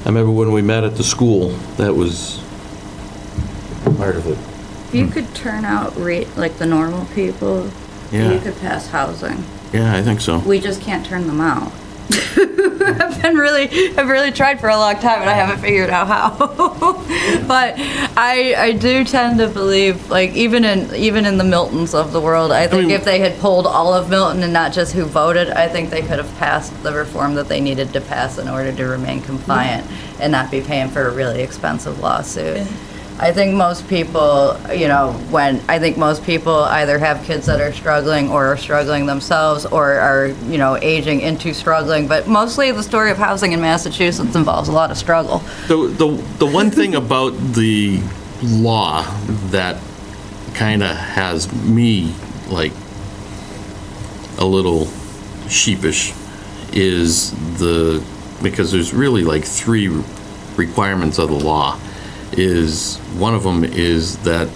I remember when we met at the school, that was part of it. If you could turn out like the normal people, Yeah. you could pass housing. Yeah, I think so. We just can't turn them out. I've really tried for a long time and I haven't figured out how. But I do tend to believe, like, even in the Miltons of the world, I think if they had pulled all of Milton and not just who voted, I think they could have passed the reform that they needed to pass in order to remain compliant and not be paying for a really expensive lawsuit. I think most people, I think most people either have kids that are struggling or are struggling themselves or are, aging into struggling. But mostly the story of housing in Massachusetts involves a lot of struggle. The one thing about the law that kind of has me, like, a little sheepish is because there's really like 3 requirements of the law. One of them is that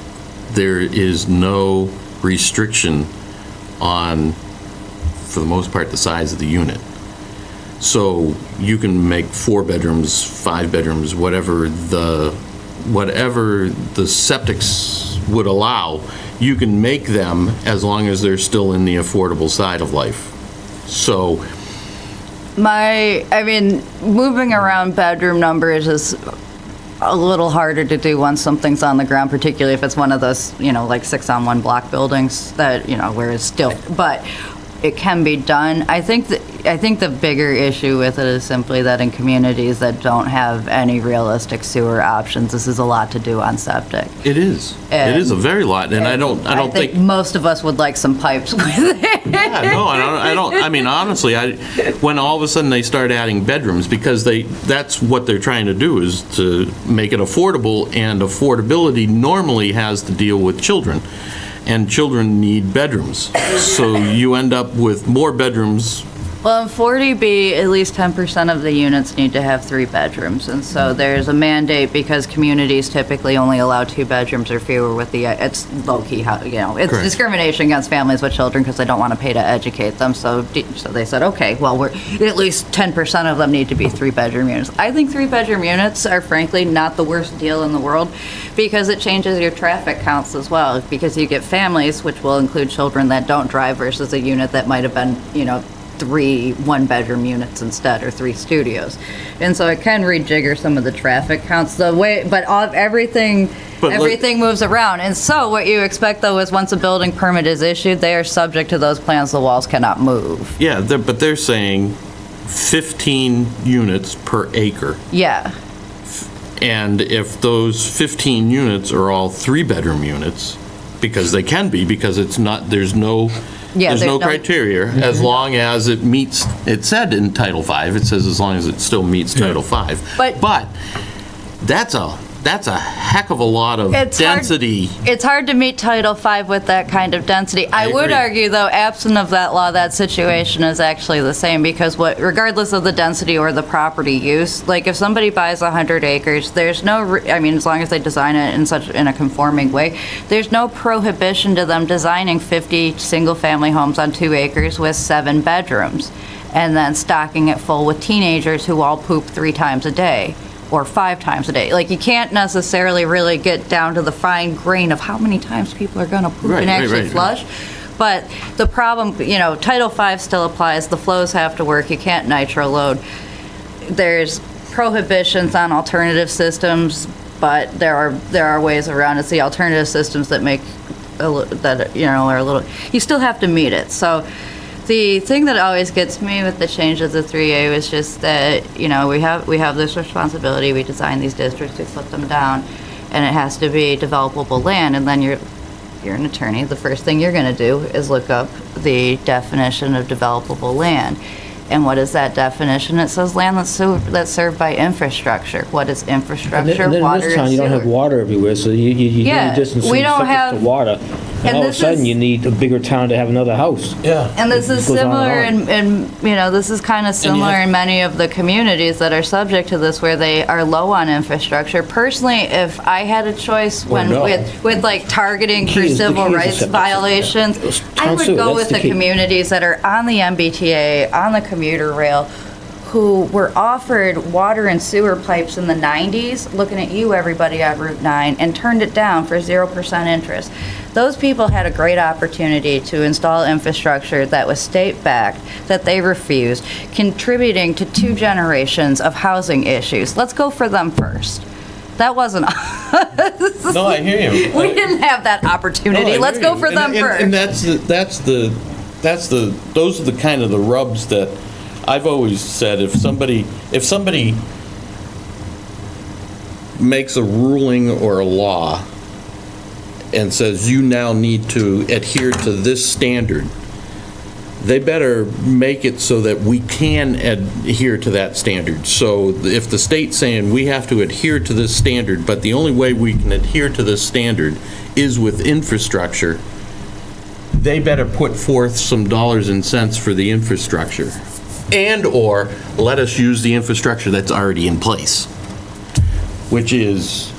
there is no restriction on, for the most part, the size of the unit. So you can make 4 bedrooms, 5 bedrooms, whatever the septics would allow, you can make them as long as they're still in the affordable side of life. So moving around bedroom numbers is a little harder to do once something's on the ground, particularly if it's one of those, like 6-on-1 block buildings that, where it's still, but it can be done. I think the bigger issue with it is simply that in communities that don't have any realistic sewer options, this is a lot to do on septic. it is. It is a very lot, and I don't think most of us would like some pipes with it. Yeah, no, I don't. I mean, honestly, when all of a sudden they start adding bedrooms, because that's what they're trying to do, is to make it affordable, and affordability normally has to deal with children, and children need bedrooms. So you end up with more bedrooms. Well, in 40B, at least 10% of the units need to have 3 bedrooms, and so there's a mandate because communities typically only allow 2 bedrooms or fewer with it's low-key, it's Correct. discrimination against families with children because they don't want to pay to educate them, so they said, okay, well, at least 10% of them need to be 3-bedroom units. I think 3-bedroom units are frankly not the worst deal in the world because it changes your traffic counts as well, because you get families, which will include children that don't drive versus a unit that might have been, 3 one-bedroom units instead, or 3 studios, and so it can rejigger some of the traffic counts. Everything moves around, and so what you expect though is once a building permit is issued, they are subject to those plans. The walls cannot move. Yeah, but they're saying 15 units per acre, Yeah. and if those 15 units are all 3-bedroom units, because they can be, because there's no criteria, as long as it meets, it said in Title V, it says as long as it still meets Title V. But that's a heck of a lot of density. It's hard to meet Title V with that kind of density. I would agree. argue, though, absent of that law, that situation is actually the same, because regardless of the density or the property use, like if somebody buys 100 acres, there's no, as long as they design it in a conforming way, there's no prohibition to them designing 50 single-family homes on 2 acres with 7 bedrooms, and then stocking it full with teenagers who all poop 3 times a day. Or 5 times a day. Like, you can't necessarily really get down to the fine grain of how many times people are going to poop and actually flush. But the problem, Title V still applies. The flows have to work. You can't nitro load. There's prohibitions on alternative systems, but there are ways around it. It's the alternative systems that are a little. You still have to meet it. So. The thing that always gets me with the change of the 3A was just that, we have this responsibility, we design these districts, we put them down, and it has to be developable land, and then you're an attorney, the first thing you're going to do is look up the definition of developable land. And what is that definition? It says land that's served by infrastructure. What is And infrastructure? then in Water this town, and you don't have sewer. water everywhere, so you Yeah, need distance we don't from have- to water. And and all of a this sudden, is- you need a bigger town to have another house. Yeah. And this is It goes on and similar in, this is kind of similar in many of the communities that are subject to this where they are low on infrastructure. Personally, if I had a choice with like targeting for key is- the civil key is the rights septic violations, system. I Town would sewer, go that's with the the key. communities that are on the MBTA, on the commuter rail, who were offered water and sewer pipes in the 90s, looking at you, everybody on Route 9, and turned it down for 0% interest. Those people had a great opportunity to install infrastructure that was state-backed, that they refused, contributing to 2 generations of housing issues. Let's go for them first. That wasn't us. No, I hear you. We didn't have that opportunity. No, I Let's hear go you. for them first. And those are the kind of the rubs that I've always said, if somebody makes a ruling or a law and says you now need to adhere to this standard, they better make it so that we can adhere to that standard. So if the state's saying we have to adhere to this standard, but the only way we can adhere to this standard is with infrastructure, they better put forth some dollars and cents for the infrastructure. And/or let us use the infrastructure that's already in place, which is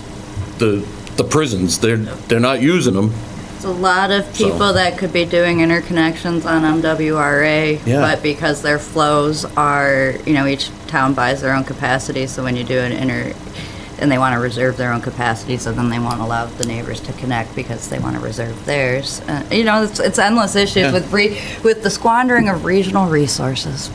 the prisons. They're not using them. There's a lot of people that could be doing interconnections on MWRA, Yeah. but because their flows are, each town buys their own capacity, so when you do and they want to reserve their own capacity, so then they won't allow the neighbors to connect because they want to reserve theirs. It's endless issues with the squandering of regional resources.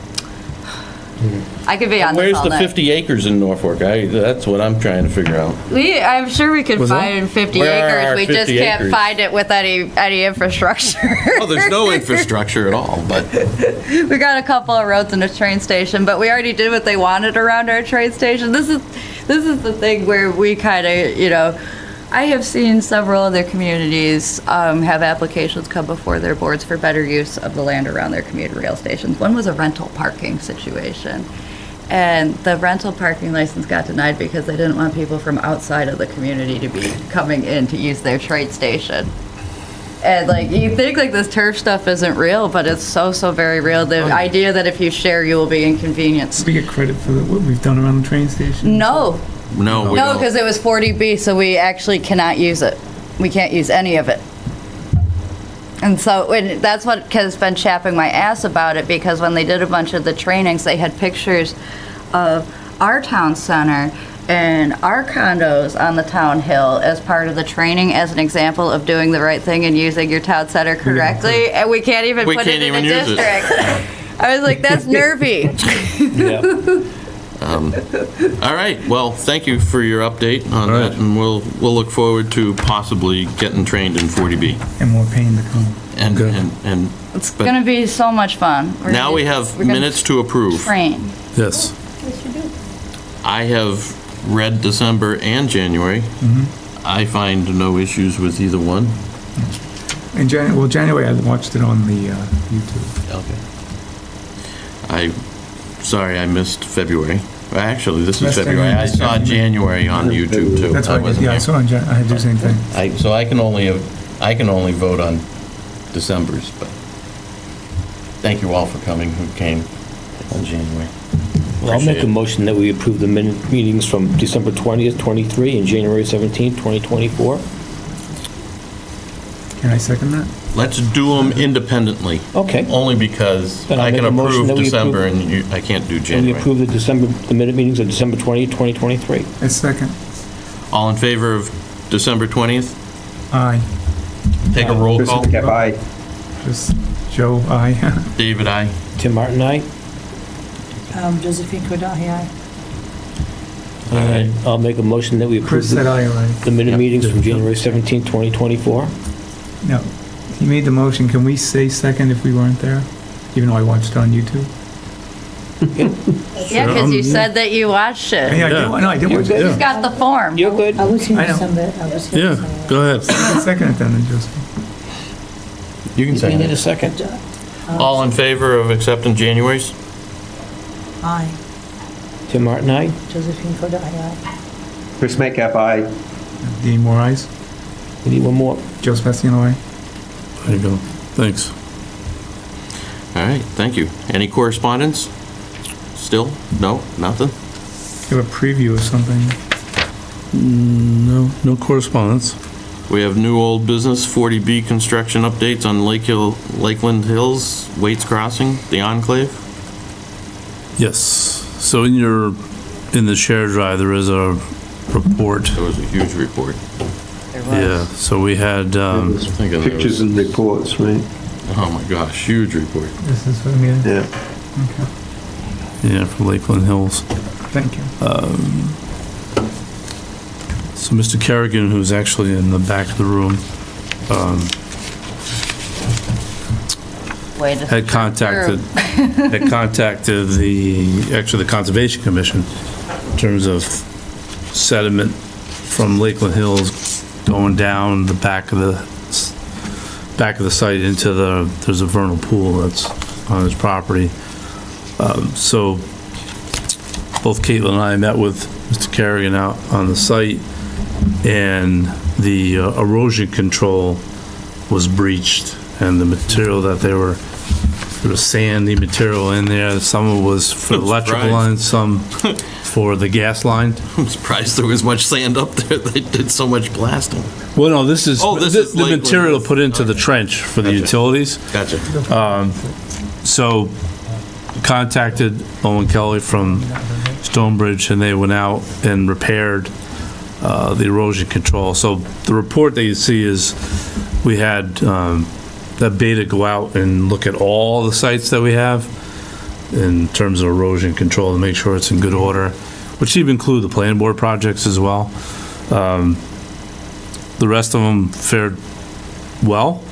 I could be on this Where's all the night. 50 acres in Norfolk? That's what I'm trying to figure out. I'm sure we could What's that? find 50 Where are acres. our We just 50 can't acres? find it with any infrastructure. Oh, there's no infrastructure at all, but We got a couple of roads and a train station, but we already did what they wanted around our train station. This is the thing where we kind of, I have seen several other communities have applications come before their boards for better use of the land around their commuter rail stations. One was a rental parking situation. And the rental parking license got denied because they didn't want people from outside of the community to be coming in to use their train station. And you think this turf stuff isn't real, but it's so very real. The idea that if you share, you will be inconvenienced. We get credit for what we've done around the train station? No, we no, don't. because it was 40B, so we actually cannot use it. We can't use any of it. And so that's what has been chapping my ass about it, because when they did a bunch of the trainings, they had pictures of our town center and our condos on the town hill as part of the training as an example of doing the right thing and using your town center correctly, and we can't even put it in a district. I was like, that's nervy. all right. Well, thank you for your update on that, and we'll look forward to possibly getting trained in 40B. And more pain to come. And It's going to be so much fun. now we have minutes to approve. Train. Yes. I have read December and January. I find no issues with either one. In January, I watched it on the YouTube. Okay. Sorry I missed February. Well, actually, this is Last time February. you I missed saw January. January on YouTube too. That's right. wasn't Yeah, I here. saw I had to do the same thing. So I can only vote on December's, but thank you all for coming who came on January. Well, I'll make Appreciate a it. motion that we approve the meetings from December 20th, 23 and January 17th, 2024. Can I second that? Let's do them independently. Okay. Only because Then I'll I can make a motion approve that we December and I can't do And we January. approve the minute meetings of December 20th, 2023. A second. All in favor of December 20th? Aye. Take a roll call. Aye. Just Joe, aye. David, aye. Tim Martin, aye. Josephine Kordahi, aye. And I'll make a motion that we approve Chris said aye already. the minute meetings from January 17th, 2024. No, he made the motion. Can we say second if we weren't there? Even though I watched it on YouTube? Yeah, because you said that you watched it. Yeah, I did. No, I did watch it. He's got the form. You're good. I was here I in know. December. I was here in Yeah, December. go ahead. Second it then, Joseph. You can We say need a it. second. All in favor of accepting January's? Aye. Tim Martin, aye? Josephine Corda, aye. Chris Metcalf, aye. Dean Moore, ayes. We need one more. Joe Sebastiano, aye. There you go. Thanks. All right, thank you. Any correspondence? Still? No, nothing? Give a preview of something. No correspondence. We have new old business, 40B construction updates on Lakeland Hills, Waits Crossing, the Enclave. Yes. So in the shared drive, there is a report. It was a huge report. Yeah, so we had, Pictures and reports, right? Oh my gosh, huge report. This is for the meeting? Yeah. Okay. yeah, for Lakeland Hills. Thank you. So Mr. Kerrigan, who's actually in the back of the room, Way to had contacted the Conservation Commission in terms of sediment from Lakeland Hills going down the back of the site into there's a vernal pool that's on his property. So both Caitlin and I met with Mr. Kerrigan out on the site, and the erosion control was breached, and the material that there was sandy material in there. Some of it was for I'm electrical surprised. lines, some for the gas line. I'm surprised there was much sand up there. They did so much blasting. Well, no, this is is the Lakeland. material put into the trench for the Gotcha. utilities. Gotcha. So contacted Owen Kelly from Stonebridge, and they went out and repaired the erosion control. So the report that you see is we had that Beta go out and look at all the sites that we have in terms of erosion control to make sure it's in good order, which even include the planning board projects as well. The rest of them fared well,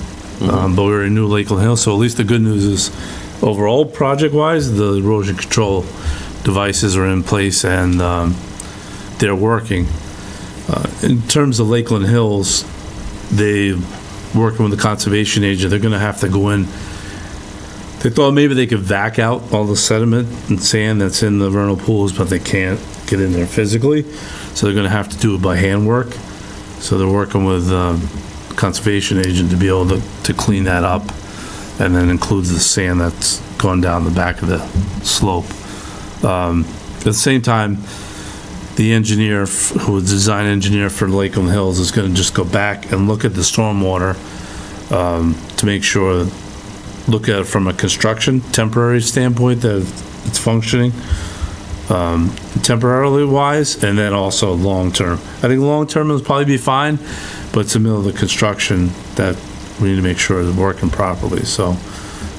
but we were in New Lakeland Hills, so at least the good news is overall project-wise, the erosion control devices are in place and they're working. In terms of Lakeland Hills, they working with the conservation agent, they're gonna have to go in. They thought maybe they could vac out all the sediment and sand that's in the vernal pools, but they can't get in there physically, so they're gonna have to do it by handwork. So they're working with conservation agent to be able to clean that up, and then includes the sand that's gone down the back of the slope. At the same time, the engineer, who was design engineer for Lakeland Hills, is gonna just go back and look at the stormwater to make sure, look at it from a construction, temporary standpoint, that it's functioning temporarily wise, and then also long-term. I think long-term will probably be fine, but it's the middle of the construction that we need to make sure is working properly. So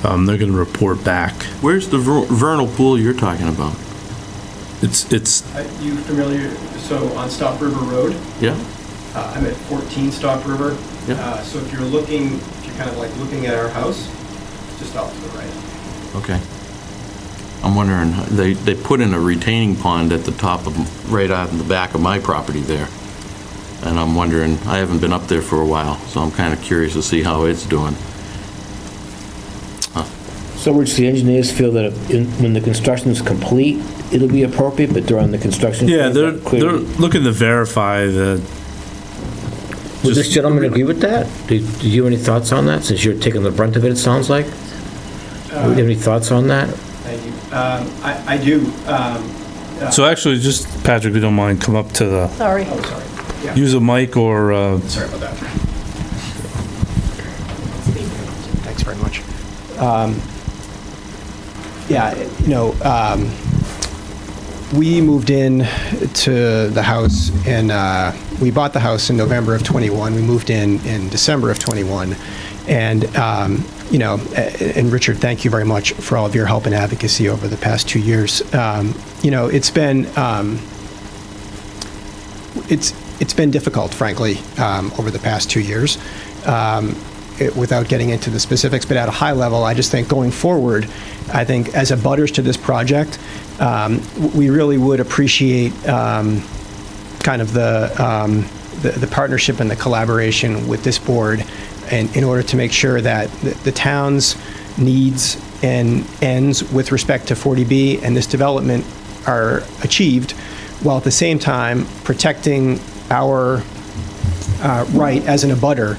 they're gonna report back. Where's the vernal pool you're talking about? It's Are you familiar, so on Stop River Road, Yeah? I'm at 14 Stop River. Yeah. So if you're kind of like looking at our house, just off to the right. Okay. I'm wondering, they put in a retaining pond at the top of, right out in the back of my property there. And I'm wondering, I haven't been up there for a while, so I'm kind of curious to see how it's doing. So which the engineers feel that when the construction is complete, it'll be appropriate, but during the construction? Yeah, phase, they're clearly- looking to verify that. Would this gentleman agree with that? Do you have any thoughts on that, since you're taking the brunt of it, it sounds like? Do you have any thoughts on that? Thank you. I do. So actually, just, Patrick, if you don't mind, come up to the, Sorry. Oh, sorry. Yeah. use a mic or, Sorry about that. Thanks very much. Yeah, we moved in to the house and we bought the house in November of 21. We moved in December of 21. And, and Richard, thank you very much for all of your help and advocacy over the past 2 years. It's been, it's been difficult, frankly, over the past 2 years. Without getting into the specifics, but at a high level, I just think going forward, I think as abutters to this project, we really would appreciate kind of the partnership and the collaboration with this board, and in order to make sure that the town's needs and ends with respect to 40B and this development are achieved, while at the same time protecting our right as an abutter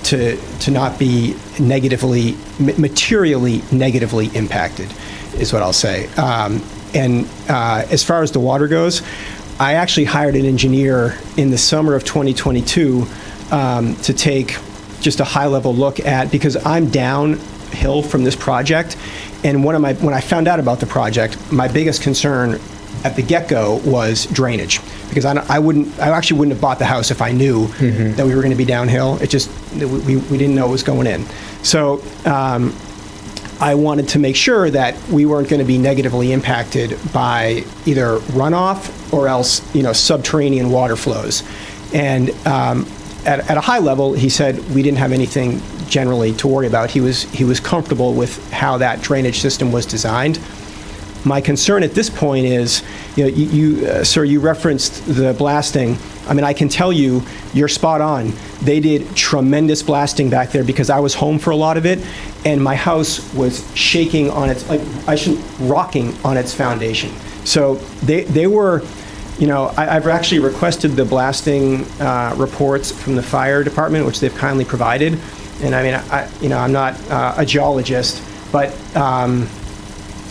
to not be materially negatively impacted, is what I'll say. And as far as the water goes, I actually hired an engineer in the summer of 2022 to take just a high-level look at, because I'm downhill from this project, and when I found out about the project, my biggest concern at the get-go was drainage, because I actually wouldn't have bought the house if I knew that we were going to be downhill. It just, we didn't know what was going in. So I wanted to make sure that we weren't going to be negatively impacted by either runoff or else, subterranean water flows. And at a high level, he said we didn't have anything generally to worry about. He was comfortable with how that drainage system was designed. My concern at this point is, sir, you referenced the blasting. I mean, I can tell you, you're spot on. They did tremendous blasting back there because I was home for a lot of it, and my house was shaking on its, rocking on its foundation. So they were, I've actually requested the blasting reports from the fire department, which they've kindly provided. And I mean, I'm not a geologist, but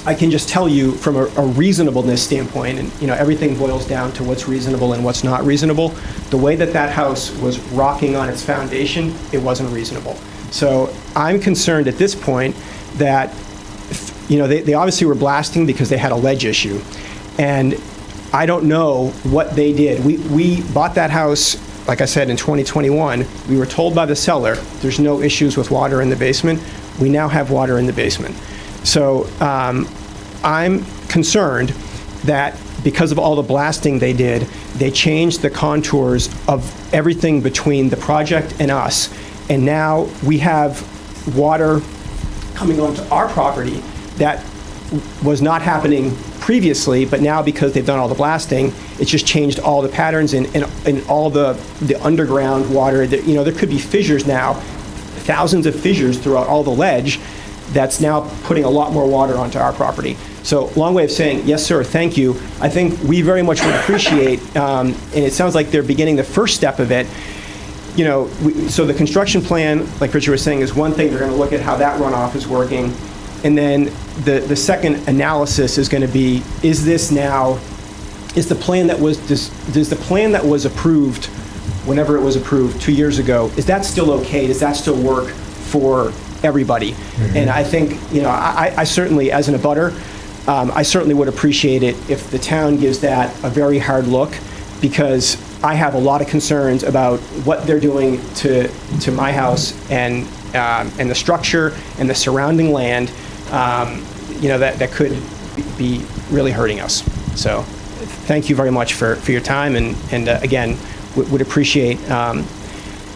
I can just tell you from a reasonableness standpoint, and everything boils down to what's reasonable and what's not reasonable. The way that house was rocking on its foundation, it wasn't reasonable. So I'm concerned at this point that, they obviously were blasting because they had a ledge issue, and I don't know what they did. We bought that house, like I said, in 2021. We were told by the seller there's no issues with water in the basement. We now have water in the basement. So I'm concerned that because of all the blasting they did, they changed the contours of everything between the project and us. And now we have water coming onto our property that was not happening previously, but now because they've done all the blasting, it's just changed all the patterns and all the underground water. There could be fissures now, thousands of fissures throughout all the ledge, that's now putting a lot more water onto our property. So, long way of saying, yes, sir, thank you. I think we very much would appreciate, and it sounds like they're beginning the first step of it. So the construction plan, like Richard was saying, is one thing. They're going to look at how that runoff is working. And then the second analysis is going to be, is the plan that was approved, whenever it was approved 2 years ago, is that still okay? Does that still work for everybody? And I think, I certainly, as an abutter, I certainly would appreciate it if the town gives that a very hard look, because I have a lot of concerns about what they're doing to my house and the structure and the surrounding land, that could be really hurting us. So thank you very much for your time, and again, would appreciate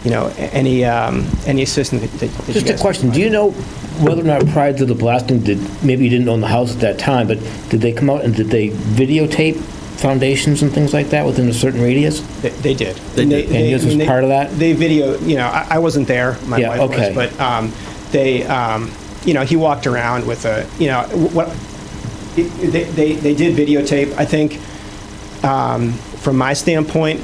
any assistance that you guys Just a question, do you know whether or not prior to the blasting, maybe you didn't own the house at that time, but did they come out and did they videotape foundations and things like that within a certain radius? They did. And yours was part of that? They video, I wasn't there, my wife was, but they, he walked around with they did videotape. I think from my standpoint,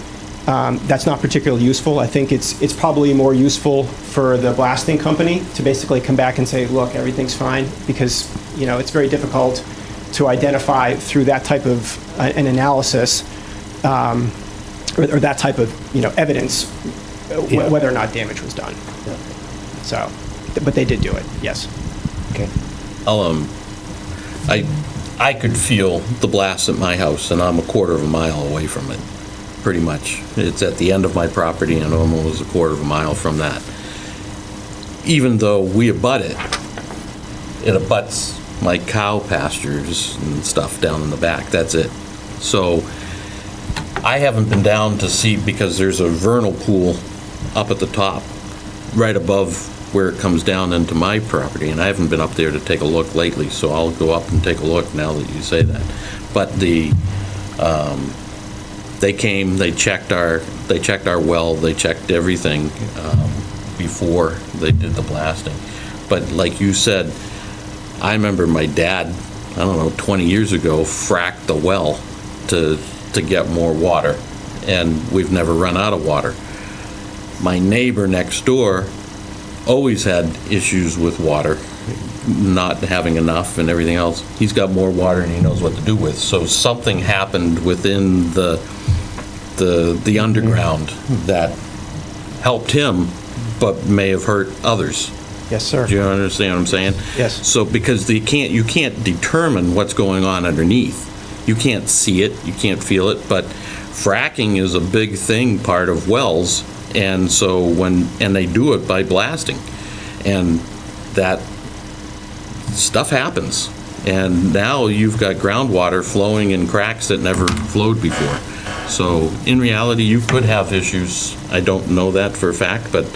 that's not particularly useful. I think it's probably more useful for the blasting company to basically come back and say, look, everything's fine, because, it's very difficult to identify through that type of an analysis or that type of, evidence whether or not damage was done. Yeah. So, but they did do it, yes. Okay. I could feel the blast at my house, and I'm a quarter of a mile away from it. Pretty much. It's at the end of my property, and almost a quarter of a mile from that. Even though we abut it abuts my cow pastures and stuff down in the back. That's it. So I haven't been down to see, because there's a vernal pool up at the top, right above where it comes down into my property, and I haven't been up there to take a look lately, so I'll go up and take a look now that you say that. But they came, they checked our well, they checked everything before they did the blasting. But like you said, I remember my dad, I don't know, 20 years ago, fracked the well to get more water, and we've never run out of water. My neighbor next door always had issues with water, not having enough and everything else. He's got more water and he knows what to do with. So something happened within the underground that helped him, but may have hurt others. Yes, sir. Do you understand what I'm saying? Yes. So because you can't determine what's going on underneath. You can't see it, you can't feel it, but fracking is a big thing, part of wells, and so and they do it by blasting, and that stuff happens. And now you've got groundwater flowing in cracks that never flowed before. So in reality, you could have issues. I don't know that for a fact, but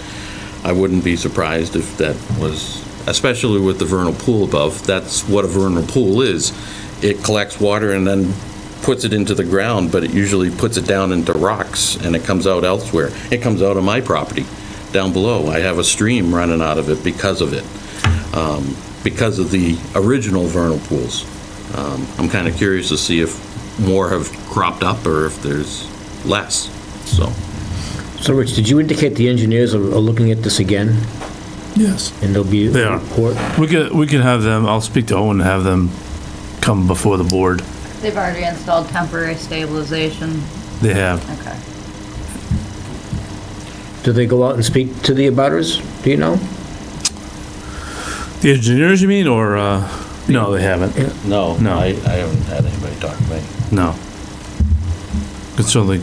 I wouldn't be surprised if that was, especially with the vernal pool above. That's what a vernal pool is. It collects water and then puts it into the ground, but it usually puts it down into rocks and it comes out elsewhere. It comes out of my property down below. I have a stream running out of it because of it, because of the original vernal pools. I'm kind of curious to see if more have cropped up or if there's less. So Rich, did you indicate the engineers are looking at this again? Yes. And there'll be They a are. report? We can have them, I'll speak to Owen and have them come before the board. They've already installed temporary stabilization. They have. Okay. Do they go out and speak to the abutters? Do you know? The engineers, you mean, or, no, they haven't. no, No. I haven't had anybody talk to me. No. Could certainly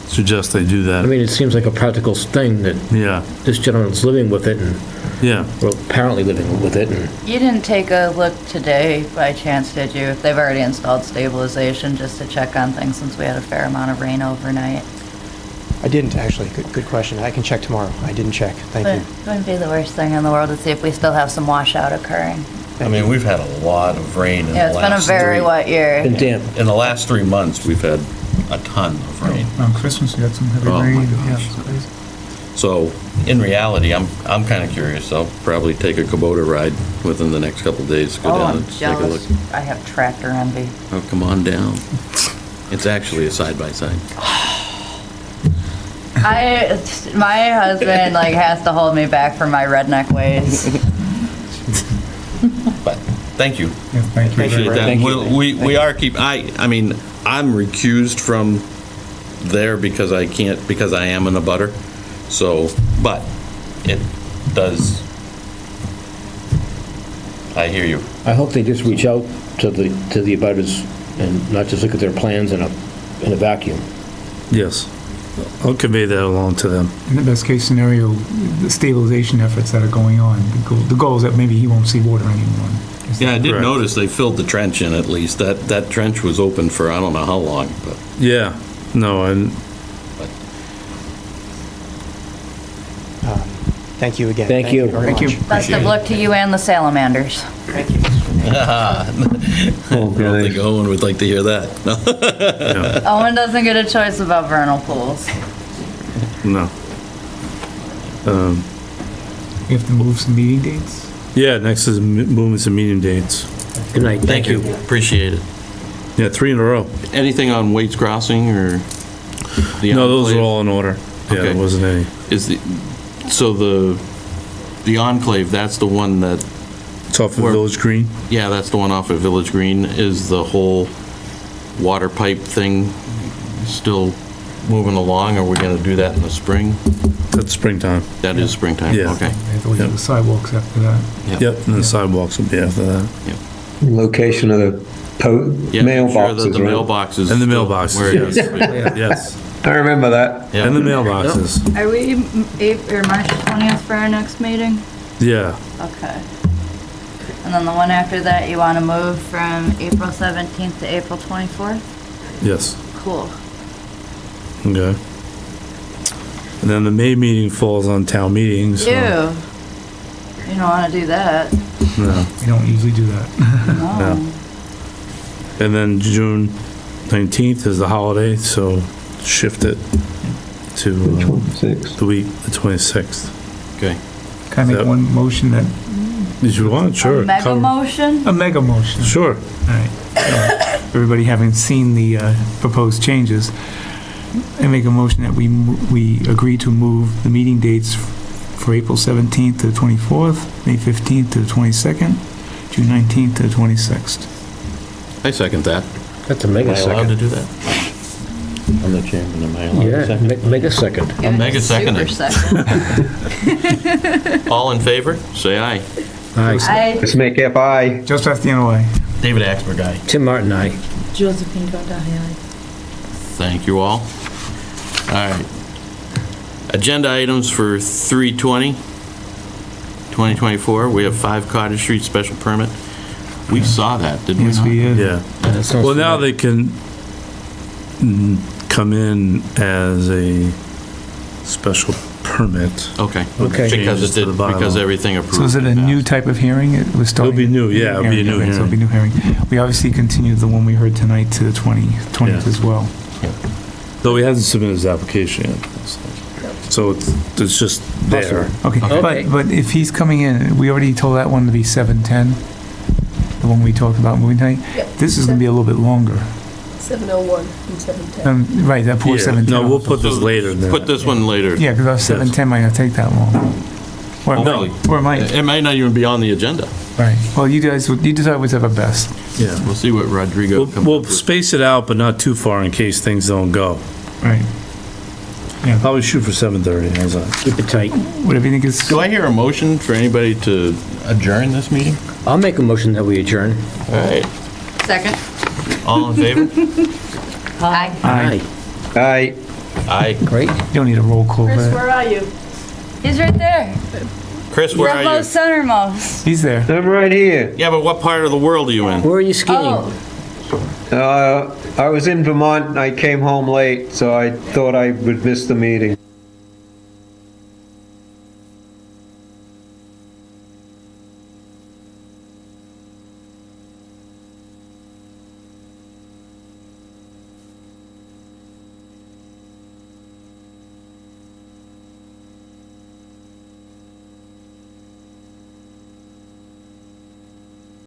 suggest they do I that. mean, it seems like a practical thing that Yeah, this gentleman's living with it and, yeah. well, apparently living with it, and You didn't take a look today by chance, did you? If they've already installed stabilization, just to check on things since we had a fair amount of rain overnight. I didn't, actually. Good question. I can check tomorrow. I didn't check. Thank But you. it wouldn't be the worst thing in the world to see if we still have some washout occurring. I mean, we've had a lot of rain in the Yeah, it's been a last very wet year. and damp. In the last 3 months, we've had a ton of rain. On Christmas, we had some heavy Oh, my rain. gosh. Yeah, it was crazy. So, in reality, I'm kind of curious. I'll probably take a Kubota ride within the next couple of days. Go Oh, down I'm and take a look. jealous. I have tractor envy. Oh, come on down. It's actually a side-by-side. My husband like has to hold me back from my redneck ways. But, thank you. Yeah, thank you. Appreciate that. Thank you. We are I mean, I'm recused from there because I am an abutter. So, but it does, I hear you. I hope they just reach out to the abutters and not just look at their plans in a vacuum. Yes. I'll convey that along to them. In the best case scenario, the stabilization efforts that are going on, the goal is that maybe he won't see water anymore. Yeah, I did Correct. notice they filled the trench in at least. That trench was open for I don't know how long, but Yeah, no, and Thank you again. Thank you. very Thank much. you. Best of luck to you and the salamanders. Thank you. I don't think Owen would like to hear that. No. Owen doesn't get a choice about vernal pools. no. We have to move some meeting dates. Yeah, next is movements and meeting dates. Good night. Thank you. Appreciate it. Yeah, 3 in a row. Anything on Waits Crossing or? the No, those Enclave? are all in order. Yeah, Okay. there wasn't any. So the Enclave, that's the one that, It's off of Where- Village Green. yeah, that's the one off of Village Green. Is the whole water pipe thing still moving along? Are we going to do that in the spring? That's springtime. That is springtime? Yeah. Okay. They have to wait for Yep. the sidewalks after that. Yep, and the sidewalks will be after that. Location of the Yeah, make sure mailboxes, that the right? mailboxes. And the still mailboxes, where it is. Yes. I remember that. Yeah. And the mailboxes. Are we March 20th for our next meeting? Yeah. Okay. And then the one after that, you want to move from April 17th to April 24th? Yes. Cool. Okay. And then the May meeting falls on town meetings. so- You don't want to do that. No. We don't usually do that. No. And then June 19th is the holiday, so shift it to Six. the week, the 26th. Okay. Can I make Yep. one motion that Did you want? Sure. Mega Cover- motion? A mega motion. Sure. All right. So, everybody having seen the proposed changes, I make a motion that we agree to move the meeting dates for April 17th to the 24th, May 15th to the 22nd, June 19th to the 26th. I second that. That's a mega Am I allowed to second. do that? I'm the chairman, am I allowed to Yeah, second? mega second. Mega seconded. Super second. All in favor, say aye. Aye. Let's make it aye. Joe Sebastiano, aye. David Axberg, aye. Tim Martin, aye. Josephine Gonda, aye. Thank you all. All right. Agenda items for 3/20/2024. We have 5 Cottage Street special permit. We saw that, didn't we? Yes, we did. Yeah. Well, now they can come in as a special permit. Okay. Okay. Because Changes it to did, the bylaw. because everything approved. So is it a new type of hearing? It was starting? It'll be new, yeah, it'll be a new Okay, so it'll be hearing. new hearing. We obviously continued the one we heard tonight to the 20th Yeah. as well. Though he hasn't submitted his application yet. So it's just there. Okay, Okay. but if he's coming in, we already told that one to be 7:10, the one we talked about moving tonight. This is gonna be a little bit longer. 7:01 and 7:10. Right, that poor Yeah. 7:10. No, we'll put this later than Put that. this one later. Yeah, because our 7:10 might not take that long. Or it Hopefully. might, or it might. It might not even be on the agenda. Right, well, you decide whatever best. Yeah. We'll see what Rodrigo comes We'll up with. space it out, but not too far in case things don't go. Right. Probably shoot for 7:30, how's that? Keep it tight. Whatever you think is. Do I hear a motion for anybody to adjourn this meeting? I'll make a motion that we adjourn. All right. Second. All in favor? Aye. Aye. Aye. Aye. Great. You don't need a roll call for Chris, that. where are you? He's right there. Chris, where are you? Remote centermost. He's there. I'm right here. Yeah, but what part of the world are you in? Where are you skiing? Oh, I was in Vermont and I came home late, so I thought I would miss the meeting.